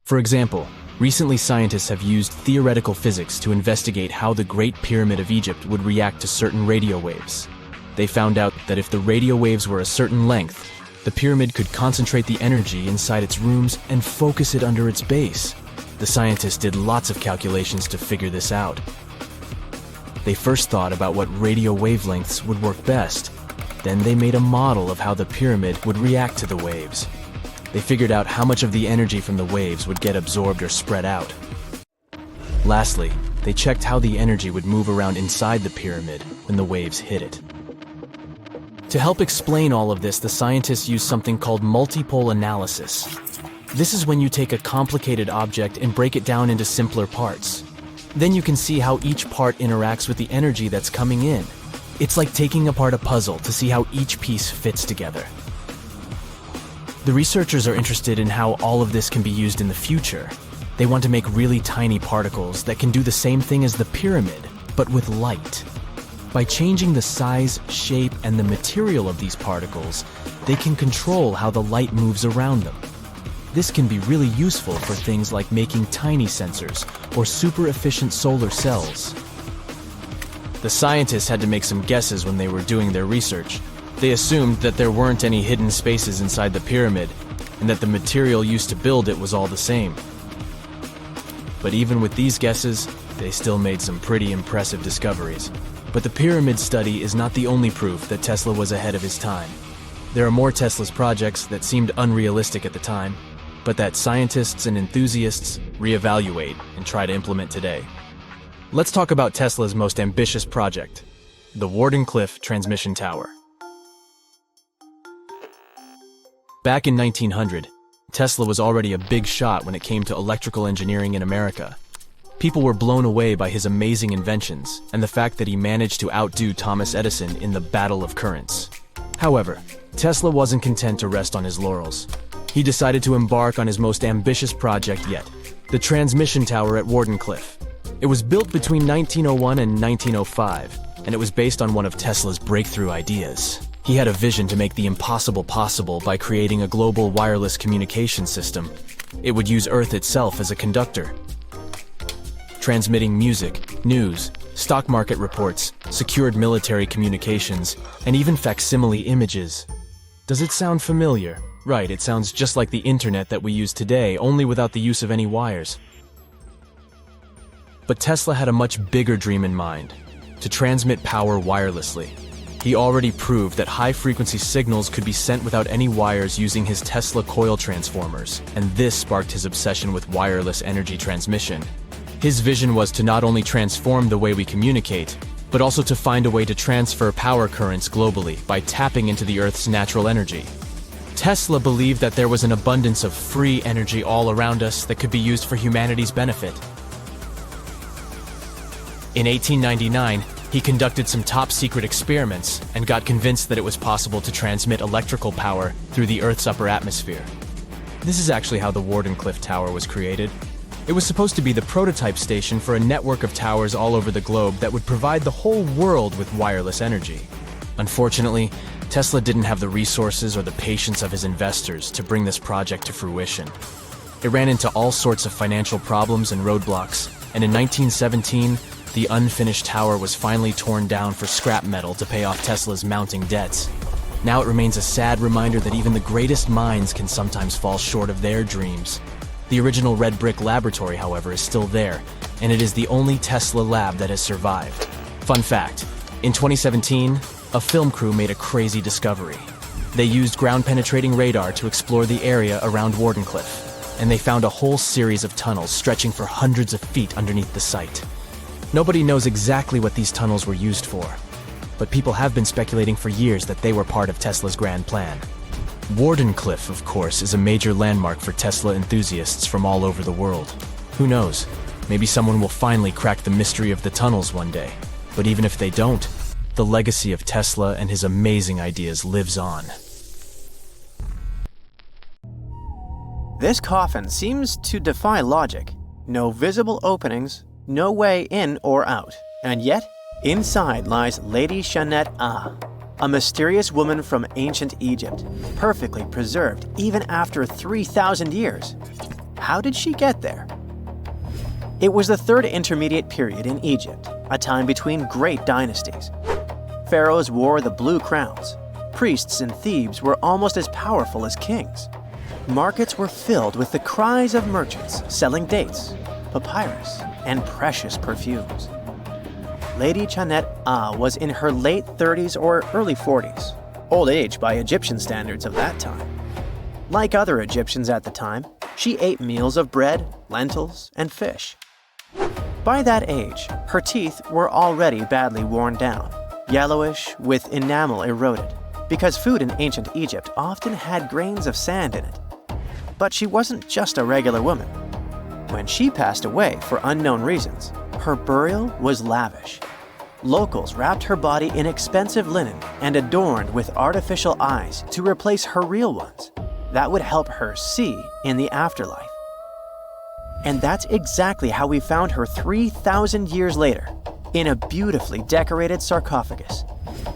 B: For example, recently scientists have used theoretical physics to investigate how the Great Pyramid of Egypt would react to certain radio waves. They found out that if the radio waves were a certain length, the pyramid could concentrate the energy inside its rooms and focus it under its base. The scientists did lots of calculations to figure this out. They first thought about what radio wavelengths would work best. Then they made a model of how the pyramid would react to the waves. They figured out how much of the energy from the waves would get absorbed or spread out. Lastly, they checked how the energy would move around inside the pyramid when the waves hit it. To help explain all of this, the scientists use something called multipole analysis. This is when you take a complicated object and break it down into simpler parts. Then you can see how each part interacts with the energy that's coming in. It's like taking apart a puzzle to see how each piece fits together. The researchers are interested in how all of this can be used in the future. They want to make really tiny particles that can do the same thing as the pyramid, but with light. By changing the size, shape, and the material of these particles, they can control how the light moves around them. This can be really useful for things like making tiny sensors or super efficient solar cells. The scientists had to make some guesses when they were doing their research. They assumed that there weren't any hidden spaces inside the pyramid, and that the material used to build it was all the same. But even with these guesses, they still made some pretty impressive discoveries. But the pyramid study is not the only proof that Tesla was ahead of his time. There are more Tesla's projects that seemed unrealistic at the time, but that scientists and enthusiasts reevaluate and try to implement today. Let's talk about Tesla's most ambitious project, the Warden Cliff transmission tower. Back in 1900, Tesla was already a big shot when it came to electrical engineering in America. People were blown away by his amazing inventions and the fact that he managed to outdo Thomas Edison in the battle of currents. However, Tesla wasn't content to rest on his laurels. He decided to embark on his most ambitious project yet, the transmission tower at Warden Cliff. It was built between 1901 and 1905, and it was based on one of Tesla's breakthrough ideas. He had a vision to make the impossible possible by creating a global wireless communication system. It would use Earth itself as a conductor, transmitting music, news, stock market reports, secured military communications, and even facsimile images. Does it sound familiar? Right, it sounds just like the internet that we use today, only without the use of any wires. But Tesla had a much bigger dream in mind, to transmit power wirelessly. He already proved that high-frequency signals could be sent without any wires using his Tesla coil transformers, and this sparked his obsession with wireless energy transmission. His vision was to not only transform the way we communicate, but also to find a way to transfer power currents globally by tapping into the Earth's natural energy. Tesla believed that there was an abundance of free energy all around us that could be used for humanity's benefit. In 1899, he conducted some top-secret experiments and got convinced that it was possible to transmit electrical power through the Earth's upper atmosphere. This is actually how the Warden Cliff Tower was created. It was supposed to be the prototype station for a network of towers all over the globe that would provide the whole world with wireless energy. Unfortunately, Tesla didn't have the resources or the patience of his investors to bring this project to fruition. It ran into all sorts of financial problems and roadblocks, and in 1917, the unfinished tower was finally torn down for scrap metal to pay off Tesla's mounting debts. Now it remains a sad reminder that even the greatest minds can sometimes fall short of their dreams. The original red brick laboratory, however, is still there, and it is the only Tesla lab that has survived. Fun fact, in 2017, a film crew made a crazy discovery. They used ground-penetrating radar to explore the area around Warden Cliff, and they found a whole series of tunnels stretching for hundreds of feet underneath the site. Nobody knows exactly what these tunnels were used for, but people have been speculating for years that they were part of Tesla's grand plan. Warden Cliff, of course, is a major landmark for Tesla enthusiasts from all over the world. Who knows? Maybe someone will finally crack the mystery of the tunnels one day. But even if they don't, the legacy of Tesla and his amazing ideas lives on.
D: This coffin seems to defy logic. No visible openings, no way in or out. And yet, inside lies Lady Dai, a mysterious woman from ancient Egypt, perfectly preserved even after 3,000 years. How did she get there? It was the third intermediate period in Egypt, a time between great dynasties. Pharaohs wore the blue crowns. Priests in Thebes were almost as powerful as kings. Markets were filled with the cries of merchants selling dates, papyrus, and precious perfumes. Lady Dai was in her late 30s or early 40s, old age by Egyptian standards of that time. Like other Egyptians at the time, she ate meals of bread, lentils, and fish. By that age, her teeth were already badly worn down, yellowish with enamel eroded. because food in ancient Egypt often had grains of sand in it. But she wasn't just a regular woman. When she passed away for unknown reasons, her burial was lavish. Locals wrapped her body in expensive linen and adorned with artificial eyes to replace her real ones that would help her see in the afterlife. And that's exactly how we found her 3,000 years later, in a beautifully decorated sarcophagus.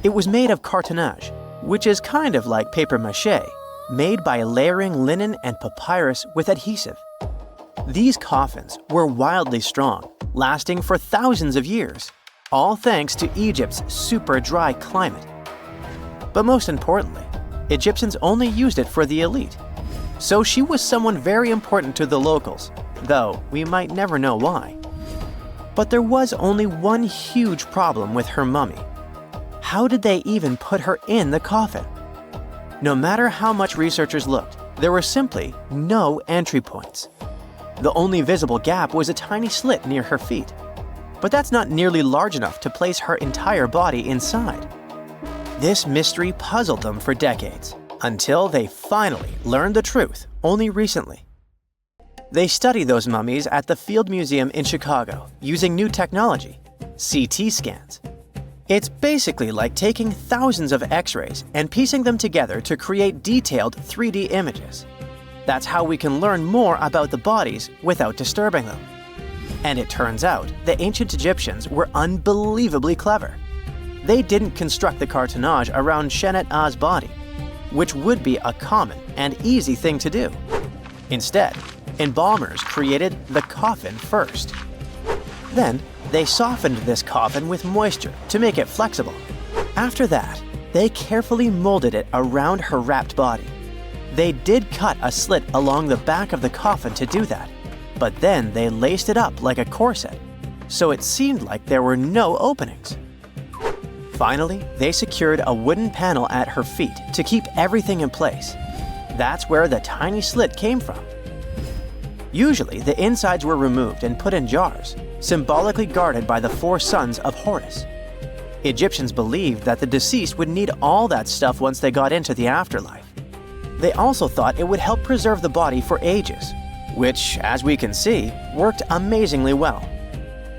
D: It was made of cartonnage, which is kind of like papier-mâché, made by layering linen and papyrus with adhesive. These coffins were wildly strong, lasting for thousands of years, all thanks to Egypt's super dry climate. But most importantly, Egyptians only used it for the elite. So she was someone very important to the locals, though we might never know why. But there was only one huge problem with her mummy. How did they even put her in the coffin? No matter how much researchers looked, there were simply no entry points. The only visible gap was a tiny slit near her feet. But that's not nearly large enough to place her entire body inside. This mystery puzzled them for decades, until they finally learned the truth only recently. They study those mummies at the Field Museum in Chicago using new technology, CT scans. It's basically like taking thousands of X-rays and piecing them together to create detailed 3D images. That's how we can learn more about the bodies without disturbing them. And it turns out the ancient Egyptians were unbelievably clever. They didn't construct the cartonnage around Shenet-A's body, which would be a common and easy thing to do. Instead, embalmers created the coffin first. Then, they softened this coffin with moisture to make it flexible. After that, they carefully molded it around her wrapped body. They did cut a slit along the back of the coffin to do that, but then they laced it up like a corset, so it seemed like there were no openings. Finally, they secured a wooden panel at her feet to keep everything in place. That's where the tiny slit came from. Usually, the insides were removed and put in jars, symbolically guarded by the 4 sons of Horus. Egyptians believed that the deceased would need all that stuff once they got into the afterlife. They also thought it would help preserve the body for ages, which, as we can see, worked amazingly well.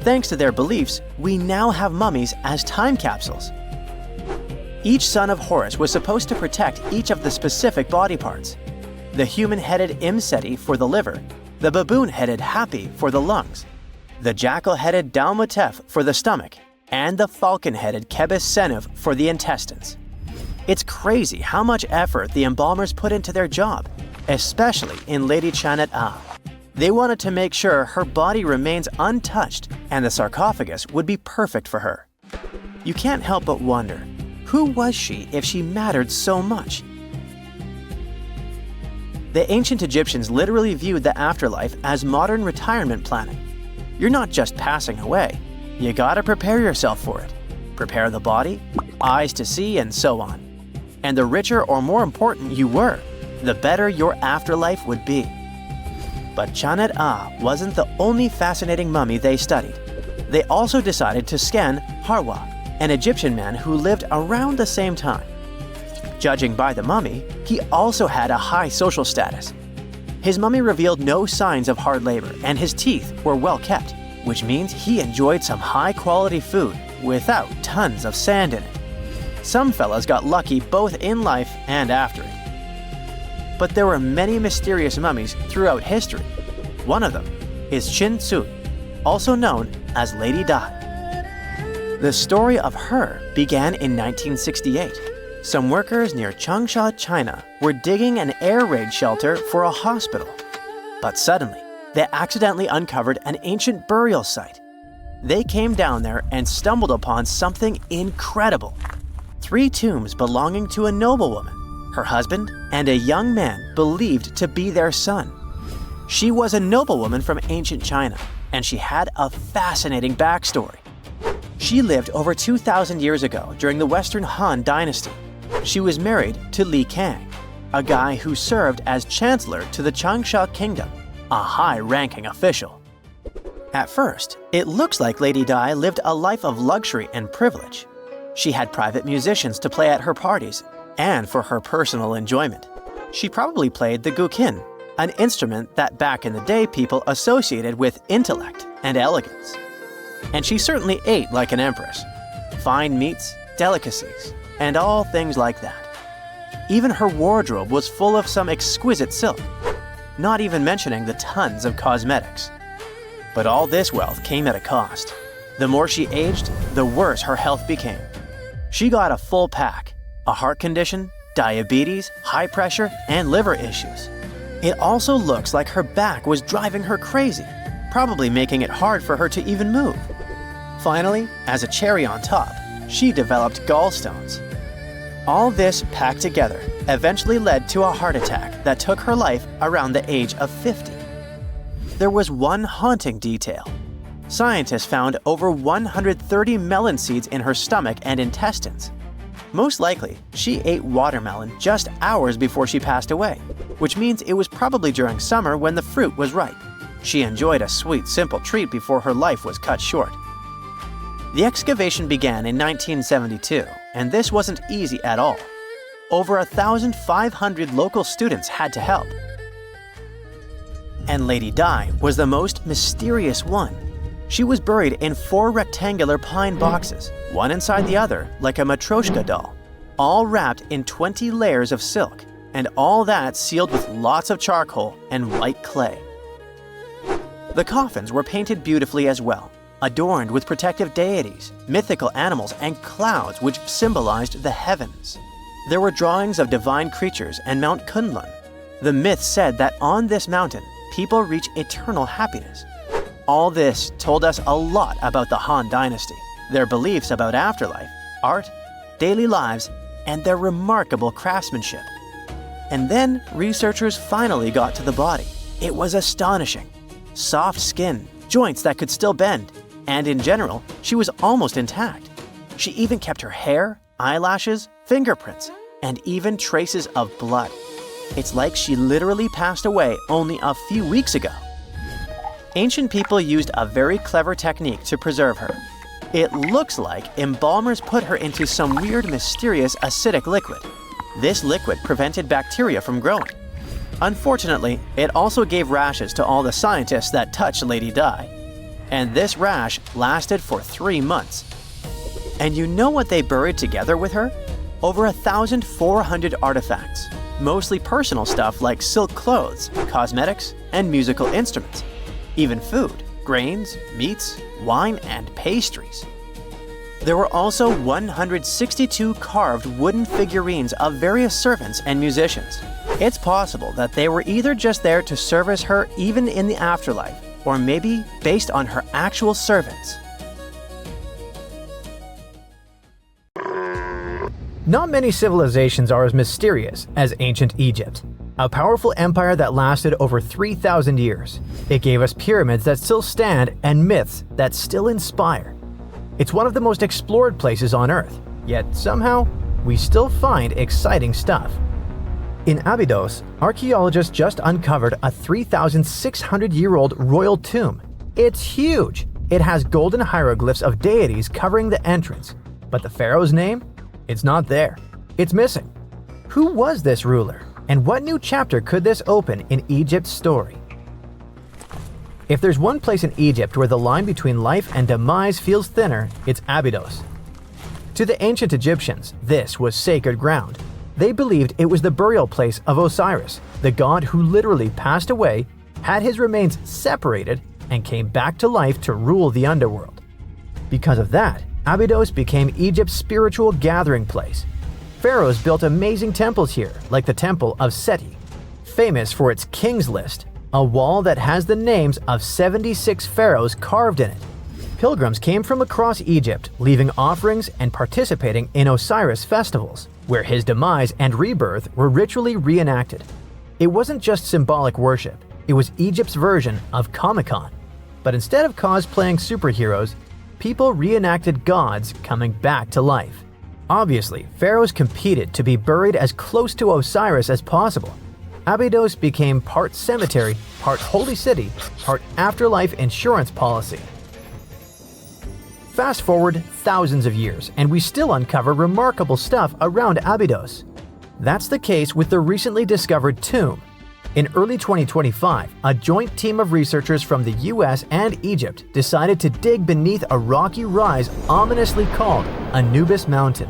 D: Thanks to their beliefs, we now have mummies as time capsules. Each son of Horus was supposed to protect each of the specific body parts. The human-headed Imseti for the liver, the baboon-headed Hapi for the lungs, the jackal-headed Dalmutef for the stomach, and the falcon-headed Kebis Senuv for the intestines. It's crazy how much effort the embalmers put into their job, especially in Lady Shenet-A. They wanted to make sure her body remains untouched and the sarcophagus would be perfect for her. You can't help but wonder, who was she if she mattered so much? The ancient Egyptians literally viewed the afterlife as modern retirement planning. You're not just passing away, you gotta prepare yourself for it. Prepare the body, eyes to see, and so on. And the richer or more important you were, the better your afterlife would be. But Shenet-A wasn't the only fascinating mummy they studied. They also decided to scan Harwa, an Egyptian man who lived around the same time. Judging by the mummy, he also had a high social status. His mummy revealed no signs of hard labor, and his teeth were well kept, which means he enjoyed some high-quality food without tons of sand in it. Some fellas got lucky both in life and after it. But there were many mysterious mummies throughout history. One of them is Chinchorro, also known as Lady Dai. The story of her began in 1968. Some workers near Changsha, China, were digging an air raid shelter for a hospital. But suddenly, they accidentally uncovered an ancient burial site. They came down there and stumbled upon something incredible. 3 tombs belonging to a noblewoman, her husband, and a young man believed to be their son. She was a noblewoman from ancient China, and she had a fascinating backstory. She lived over 2,000 years ago during the Western Han Dynasty. She was married to Li Kang, a guy who served as chancellor to the Changsha Kingdom, a high-ranking official. At first, it looks like Lady Dai lived a life of luxury and privilege. She had private musicians to play at her parties, and for her personal enjoyment. She probably played the guqin, an instrument that back in the day people associated with intellect and elegance. And she certainly ate like an empress. Fine meats, delicacies, and all things like that. Even her wardrobe was full of some exquisite silk, not even mentioning the tons of cosmetics. But all this wealth came at a cost. The more she aged, the worse her health became. She got a full pack: a heart condition, diabetes, high pressure, and liver issues. It also looks like her back was driving her crazy, probably making it hard for her to even move. Finally, as a cherry on top, she developed gallstones. All this packed together eventually led to a heart attack that took her life around the age of 50. There was one haunting detail. Scientists found over 130 melon seeds in her stomach and intestines. Most likely, she ate watermelon just hours before she passed away, which means it was probably during summer when the fruit was ripe. She enjoyed a sweet, simple treat before her life was cut short. The excavation began in 1972, and this wasn't easy at all. Over 1,500 local students had to help. And Lady Dai was the most mysterious one. She was buried in 4 rectangular pine boxes, one inside the other like a matryoshka doll, all wrapped in 20 layers of silk, and all that sealed with lots of charcoal and white clay. The coffins were painted beautifully as well, adorned with protective deities, mythical animals, and clouds which symbolized the heavens. There were drawings of divine creatures and Mount Kunlun. The myth said that on this mountain, people reach eternal happiness. All this told us a lot about the Han Dynasty, their beliefs about afterlife, art, daily lives, and their remarkable craftsmanship. And then researchers finally got to the body. It was astonishing. Soft skin, joints that could still bend, and in general, she was almost intact. She even kept her hair, eyelashes, fingerprints, and even traces of blood. It's like she literally passed away only a few weeks ago. Ancient people used a very clever technique to preserve her. It looks like embalmers put her into some weird, mysterious acidic liquid. This liquid prevented bacteria from growing. Unfortunately, it also gave rashes to all the scientists that touched Lady Dai. And this rash lasted for 3 months. And you know what they buried together with her? Over 1,400 artifacts, mostly personal stuff like silk clothes, cosmetics, and musical instruments. Even food, grains, meats, wine, and pastries. There were also 162 carved wooden figurines of various servants and musicians. It's possible that they were either just there to service her even in the afterlife, or maybe based on her actual servants.
E: Not many civilizations are as mysterious as ancient Egypt. A powerful empire that lasted over 3,000 years. It gave us pyramids that still stand and myths that still inspire. It's one of the most explored places on Earth, yet somehow, we still find exciting stuff. In Abydos, archaeologists just uncovered a 3,600-year-old royal tomb. It's huge! It has golden hieroglyphs of deities covering the entrance, but the pharaoh's name? It's not there. It's missing. Who was this ruler? And what new chapter could this open in Egypt's story? If there's one place in Egypt where the line between life and demise feels thinner, it's Abydos. To the ancient Egyptians, this was sacred ground. They believed it was the burial place of Osiris, the god who literally passed away, had his remains separated, and came back to life to rule the underworld. Because of that, Abydos became Egypt's spiritual gathering place. Pharaohs built amazing temples here, like the Temple of Seti, famous for its King's List, a wall that has the names of 76 pharaohs carved in it. Pilgrims came from across Egypt, leaving offerings and participating in Osiris festivals, where his demise and rebirth were ritually reenacted. It wasn't just symbolic worship, it was Egypt's version of Comic-Con. But instead of cosplaying superheroes, people reenacted gods coming back to life. Obviously, pharaohs competed to be buried as close to Osiris as possible. Abydos became part cemetery, part holy city, part afterlife insurance policy. Fast forward thousands of years, and we still uncover remarkable stuff around Abydos. That's the case with the recently discovered tomb. In early 2025, a joint team of researchers from the US and Egypt decided to dig beneath a rocky rise ominously called Anubis Mountain.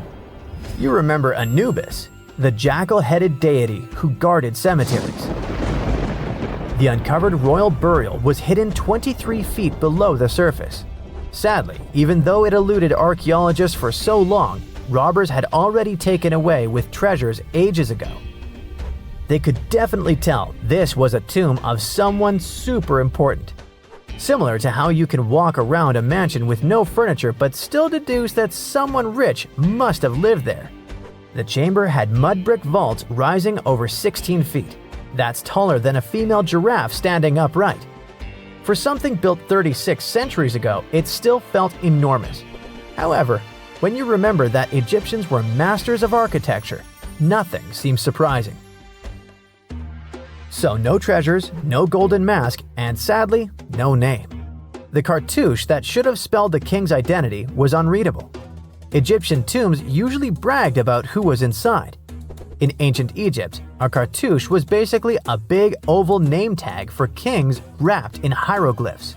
E: You remember Anubis, the jackal-headed deity who guarded cemeteries. The uncovered royal burial was hidden 23 feet below the surface. Sadly, even though it eluded archaeologists for so long, robbers had already taken away with treasures ages ago. They could definitely tell this was a tomb of someone super important. Similar to how you can walk around a mansion with no furniture but still deduce that someone rich must have lived there. The chamber had mud brick vaults rising over 16 feet. That's taller than a female giraffe standing upright. For something built 36 centuries ago, it still felt enormous. However, when you remember that Egyptians were masters of architecture, nothing seems surprising. So no treasures, no golden mask, and sadly, no name. The cartouche that should have spelled the king's identity was unreadable. Egyptian tombs usually bragged about who was inside. In ancient Egypt, a cartouche was basically a big oval name tag for kings wrapped in hieroglyphs.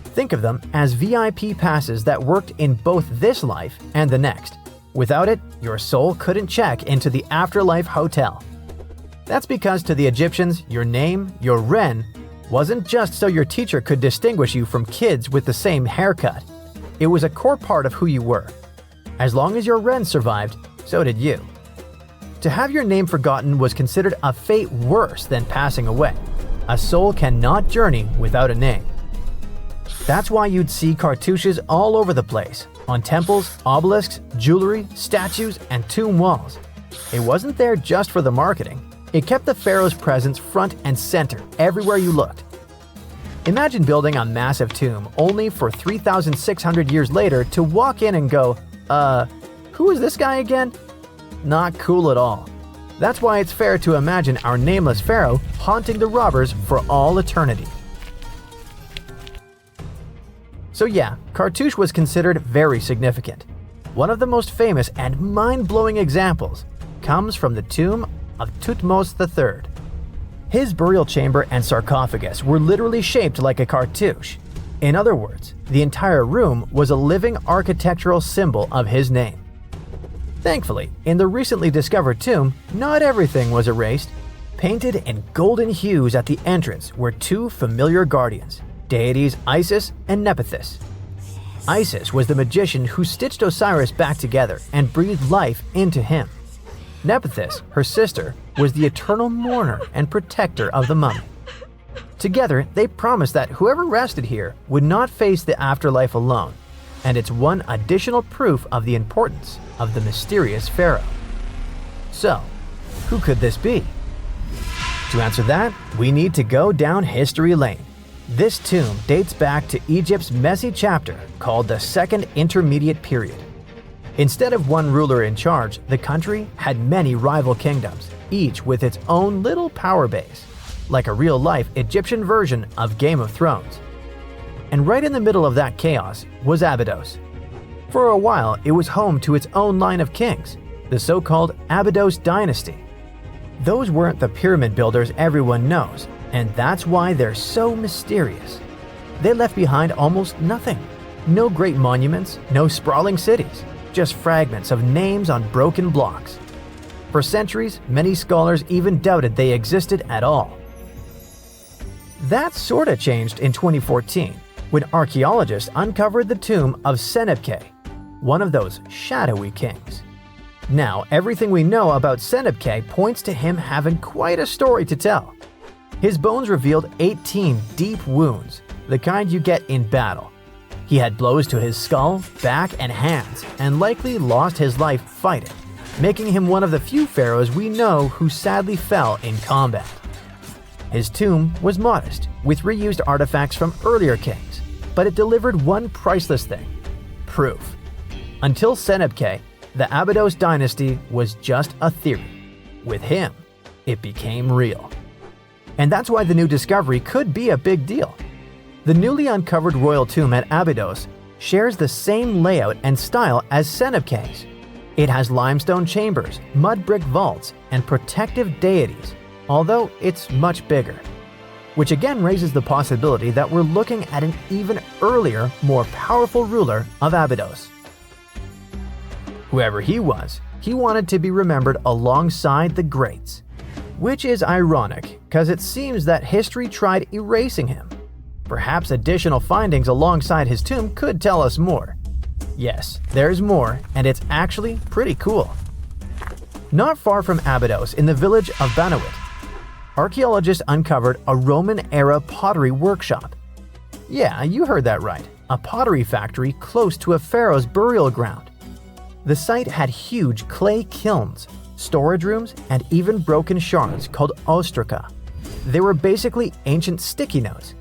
E: Think of them as VIP passes that worked in both this life and the next. Without it, your soul couldn't check into the afterlife hotel. That's because to the Egyptians, your name, your ren, wasn't just so your teacher could distinguish you from kids with the same haircut. It was a core part of who you were. As long as your ren survived, so did you. To have your name forgotten was considered a fate worse than passing away. A soul cannot journey without a name. That's why you'd see cartouches all over the place, on temples, obelisks, jewelry, statues, and tomb walls. It wasn't there just for the marketing. It kept the pharaoh's presence front and center everywhere you looked. Imagine building a massive tomb only for 3,600 years later to walk in and go, who is this guy again? Not cool at all. That's why it's fair to imagine our nameless pharaoh haunting the robbers for all eternity. So yeah, cartouche was considered very significant. One of the most famous and mind-blowing examples comes from the tomb of Thutmose III. His burial chamber and sarcophagus were literally shaped like a cartouche. In other words, the entire room was a living architectural symbol of his name. Thankfully, in the recently discovered tomb, not everything was erased. Painted in golden hues at the entrance were two familiar guardians, deities Isis and Nephthys. Isis was the magician who stitched Osiris back together and breathed life into him. Nephthys, her sister, was the eternal mourner and protector of the mummy. Together, they promised that whoever rested here would not face the afterlife alone, and it's one additional proof of the importance of the mysterious pharaoh. So, who could this be? To answer that, we need to go down history lane. This tomb dates back to Egypt's messy chapter called the Second Intermediate Period. Instead of one ruler in charge, the country had many rival kingdoms, each with its own little power base, like a real-life Egyptian version of Game of Thrones. And right in the middle of that chaos was Abydos. For a while, it was home to its own line of kings, the so-called Abydos dynasty. Those weren't the pyramid builders everyone knows, and that's why they're so mysterious. They left behind almost nothing. No great monuments, no sprawling cities, just fragments of names on broken blocks. For centuries, many scholars even doubted they existed at all. That sorta changed in 2014, when archaeologists uncovered the tomb of Senebkay, one of those shadowy kings. Now, everything we know about Senebkay points to him having quite a story to tell. His bones revealed 18 deep wounds, the kind you get in battle. He had blows to his skull, back, and hands, and likely lost his life fighting, making him one of the few pharaohs we know who sadly fell in combat. His tomb was modest, with reused artifacts from earlier kings, but it delivered one priceless thing: proof. Until Senebkay, the Abydos dynasty was just a theory. With him, it became real. And that's why the new discovery could be a big deal. The newly uncovered royal tomb at Abydos shares the same layout and style as Senebkay's. It has limestone chambers, mud brick vaults, and protective deities, although it's much bigger. Which again raises the possibility that we're looking at an even earlier, more powerful ruler of Abydos. Whoever he was, he wanted to be remembered alongside the greats. Which is ironic, because it seems that history tried erasing him. Perhaps additional findings alongside his tomb could tell us more. Yes, there's more, and it's actually pretty cool. Not far from Abydos, in the village of Banuit, archaeologists uncovered a Roman-era pottery workshop. Yeah, you heard that right, a pottery factory close to a pharaoh's burial ground. The site had huge clay kilns, storage rooms, and even broken shards called ostraca. They were basically ancient sticky notes.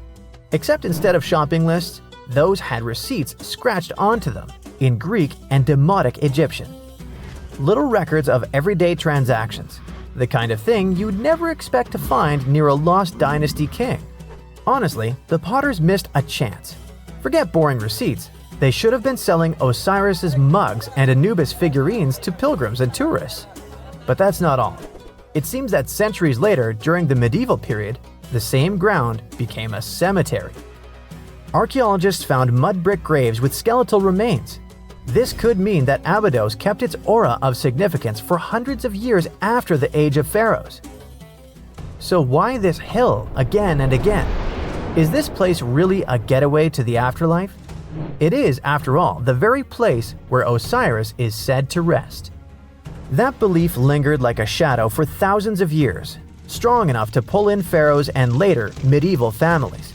E: Except instead of shopping lists, those had receipts scratched onto them in Greek and Demotic Egyptian. Little records of everyday transactions, the kind of thing you'd never expect to find near a lost dynasty king. Honestly, the potters missed a chance. Forget boring receipts, they should have been selling Osiris's mugs and Anubis figurines to pilgrims and tourists. But that's not all. It seems that centuries later, during the medieval period, the same ground became a cemetery. Archaeologists found mud brick graves with skeletal remains. This could mean that Abydos kept its aura of significance for hundreds of years after the age of pharaohs. So why this hill again and again? Is this place really a getaway to the afterlife? It is, after all, the very place where Osiris is said to rest. That belief lingered like a shadow for thousands of years, strong enough to pull in pharaohs and later medieval families.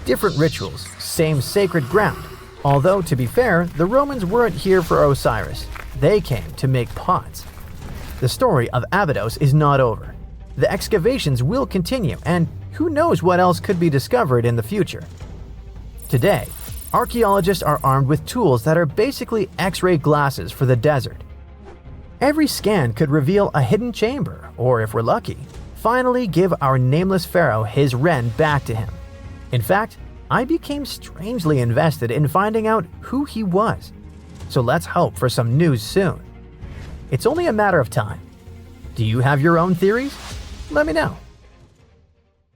E: Different rituals, same sacred ground. Although, to be fair, the Romans weren't here for Osiris. They came to make pots. The story of Abydos is not over. The excavations will continue, and who knows what else could be discovered in the future. Today, archaeologists are armed with tools that are basically X-ray glasses for the desert. Every scan could reveal a hidden chamber, or if we're lucky, finally give our nameless pharaoh his wren back to him. In fact, I became strangely invested in finding out who he was. So let's hope for some news soon. It's only a matter of time. Do you have your own theories? Let me know.